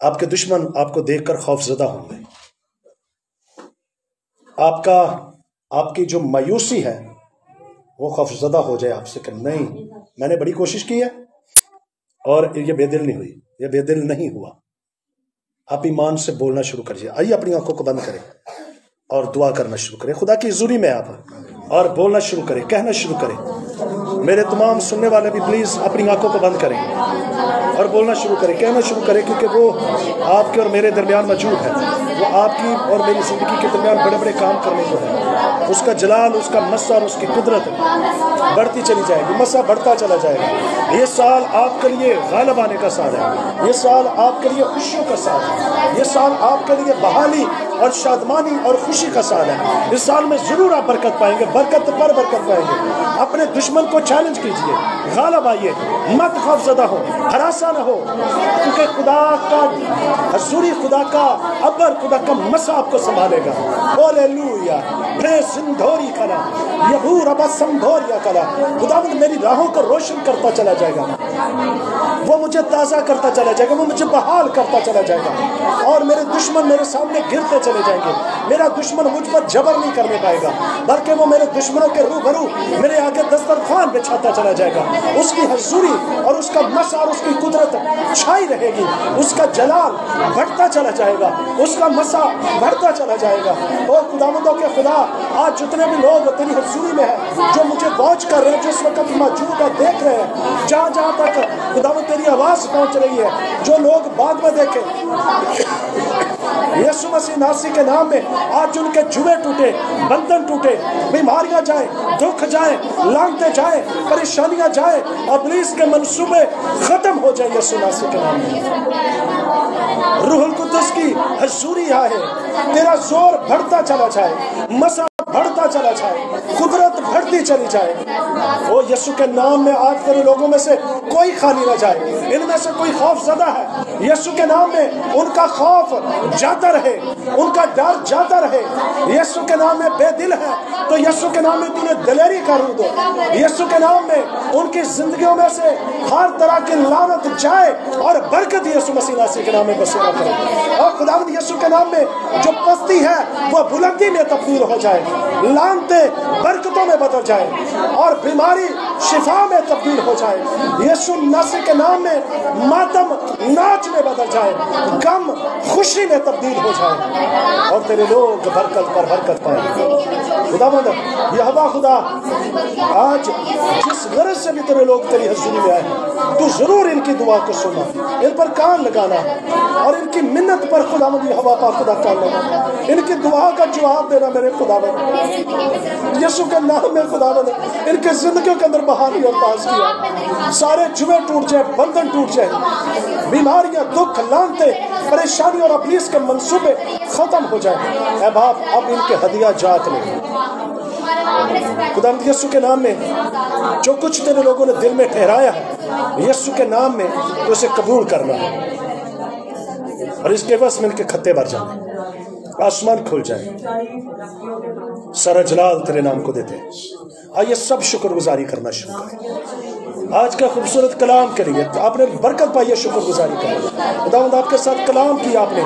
[SPEAKER 1] آپ کے دشمن آپ کو دیکھ کر خوف زدہ ہوں گے. آپ کی جو مایوسی ہے وہ خوف زدہ ہو جائے آپ سے کہ نہیں، میں نے بڑی کوشش کی ہے اور یہ بے دل نہیں ہوئی، یہ بے دل نہیں ہوا. آپ ایمان سے بولنا شروع کریے. آئیے اپنی آنکھوں کو بند کریں اور دعا کرنا شروع کریں. خدا کی حضوری میں آپ اور بولنا شروع کریں، کہنا شروع کریں. میرے تمام سننے والے بھی پلیز اپنی آنکھوں کو بند کریں اور بولنا شروع کریں، کہنا شروع کریں، کیونکہ وہ آپ کے اور میرے درمیان موجود ہے. وہ آپ کی اور میری زندگی کے درمیان بڑے بڑے کام کرنے کو ہے. اس کا جلال، اس کا مسا اور اس کی قدرت بڑھتی چلی جائے گی، مسا بڑھتا چلا جائے گا. یہ سال آپ کے لیے غالب آنے کا سال ہے. یہ سال آپ کے لیے خوشیوں کا سال ہے. یہ سال آپ کے لیے بحالی اور شادمانی اور خوشی کا سال ہے. اس سال میں ضرور آپ برکت پائیں گے، برکت پر برکت پائیں گے. اپنے دشمن کو چیلنج کیجئے، غالب آئیے، مت خوف زدہ ہو، ہراساں نہ ہو، کیونکہ خدا کا حضوری، خدا کا ابر، خدا کا مسا آپ کو سنبھالے گا. ہاللویا. سندھوری کلا یبور ابا سمبھوریا کلا. خداوند میری راہوں کو روشن کرتا چلا جائے گا، وہ مجھے تازہ کرتا چلا جائے گا، وہ مجھے بحال کرتا چلا جائے گا، اور میرے دشمن میرے سامنے گرتے چلے جائیں گے. میرا دشمن مجھ پر جبر نہیں کرنے پائے گا، بلکہ وہ میرے دشمنوں کے روبرو میرے آگے دسترخوان بچھاتا چلا جائے گا. اس کی حضوری اور اس کا مسا اور اس کی قدرت چھائی رہے گی. اس کا جلال بڑھتا چلا جائے گا، اس کا مسا بڑھتا چلا جائے گا. او خداوندوں کے خدا، آج جتنے بھی لوگ تیری حضوری میں ہیں، جو مجھے واچ کر رہے ہیں، جو اس وقت موجود ہے، دیکھ رہے ہیں، جہاں جہاں تک خداوند تیری آواز پہنچ رہی ہے، جو لوگ بعد میں دیکھیں، یسوع مسیح ناصری کے نام میں آج ان کے جوے ٹوٹے، بندھن ٹوٹے، بیماریاں جائیں، دکھ جائیں، لعنتیں جائیں، پریشانیاں جائیں، ابلیس کے منصوبے ختم ہو جائیں یسوع ناصری کے نام میں. روح القدس کی حضوری آئے، تیرا زور بڑھتا چلا جائے، مسا بڑھتا چلا جائے، قدرت بڑھتی چلی جائے. او یسوع کے نام میں آج تیرے لوگوں میں سے کوئی خالی نہ جائے. ان میں سے کوئی خوف زدہ ہے، یسوع کے نام میں ان کا خوف جاتا رہے، ان کا ڈر جاتا رہے. یسوع کے نام میں بے دل ہے تو یسوع کے نام میں تو نے دلیری کا روح دو. یسوع کے نام میں ان کی زندگیوں میں سے ہر طرح کی لعنت جائے اور برکت یسوع مسیح ناصری کے نام میں بسیرا کرے. اور خداوند یسوع کے نام میں جو پستی ہے وہ بلندی میں تبدیل ہو جائے، لعنتیں برکتوں میں بدل جائے، اور بیماری شفا میں تبدیل ہو جائے. یسوع ناصری کے نام میں ماتم ناچ میں بدل جائے، غم خوشی میں تبدیل ہو جائے، اور تیرے لوگ برکت پر برکت پائیں. خداوند یہوہ خدا، آج جس غرض سے بھی تیرے لوگ تیری حضوری میں آئے، تو ضرور ان کی دعا کو سننا، ان پر کان لگانا، اور ان کی منت پر خداوند یہوہ پاک خدا کان لگانا، ان کی دعا کا جواب دینا میرے خداوند. یسوع کے نام میں خداوند ان کے زندگیوں کے اندر بحالی اور تازگی، سارے جوے ٹوٹ جائے، بندھن ٹوٹ جائے، بیماریاں، دکھ، لعنتیں، پریشانی اور ابلیس کے منصوبے ختم ہو جائیں. اے باپ اب ان کے ہدیہ جات لے. خداوند یسوع کے نام میں جو کچھ تیرے لوگوں نے دل میں ٹھہرایا ہے، یسوع کے نام میں تو اسے قبول کرنا ہے، اور اس کے عوض میں ان کے کھتے بھر جائیں، آسمان کھل جائے. سارا جلال تیرے نام کو دیتے ہیں. آئیے سب شکر گزاری کرنا شروع کریں. آج کا خوبصورت کلام کے لیے آپ نے برکت پائی ہے، شکر گزاری کریں. خداوند آپ کے ساتھ کلام کیا، آپ نے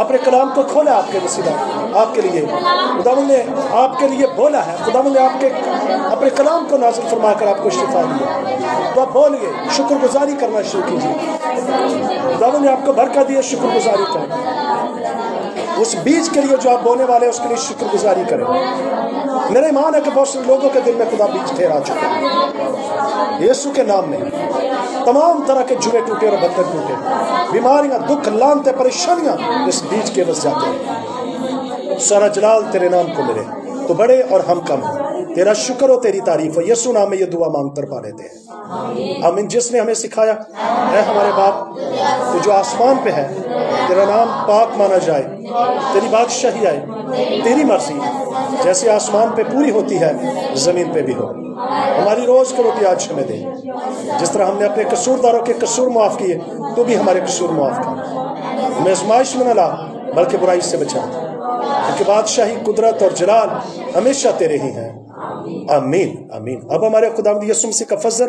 [SPEAKER 1] اپنے کلام کو کھولا آپ کے وسیلہ، آپ کے لیے خداوند نے آپ کے لیے بولا ہے. خداوند نے آپ کے اپنے کلام کو نازل فرما کر آپ کو شفا دیا. تو آپ بولیے، شکر گزاری کرنا شروع کیجیے. خداوند نے آپ کو برکت دی ہے، شکر گزاری کریں. اس بیج کے لیے جو آپ بونے والے ہیں اس کے لیے شکر گزاری کریں. میرا ایمان ہے کہ بہت سے لوگوں کے دل میں خدا بیج ٹھہرا چکا ہے. یسوع کے نام میں تمام طرح کے جوے ٹوٹے اور بندھن ٹوٹے، بیماریاں، دکھ، لعنتیں، پریشانیاں اس بیج کے بس جاتے ہیں. سارا جلال تیرے نام کو ملے. تو بڑے اور ہم کم، تیرا شکر ہو، تیری تعریف ہو. یسوع نام میں یہ دعا مانگ کر پا لیتے ہیں. آمین. جس نے ہمیں سکھایا، اے ہمارے باپ تو جو آسمان پہ ہے، تیرا نام پاک مانا جائے، تیری بادشاہی آئے، تیری مرضی جیسے آسمان پہ پوری ہوتی ہے زمین پہ بھی ہو. ہماری روز کی روٹی آج ہمیں دے. جس طرح ہم نے اپنے قصورداروں کے قصور معاف کیے، تو بھی ہمارے قصور معاف کر. ہمیں آزمائش میں نہ لا بلکہ برائی سے بچا، کیونکہ بادشاہی، قدرت اور جلال ہمیشہ تیرے ہی ہیں. آمین آمین. اب ہمارے خداوند یسوع مسیح کا فضل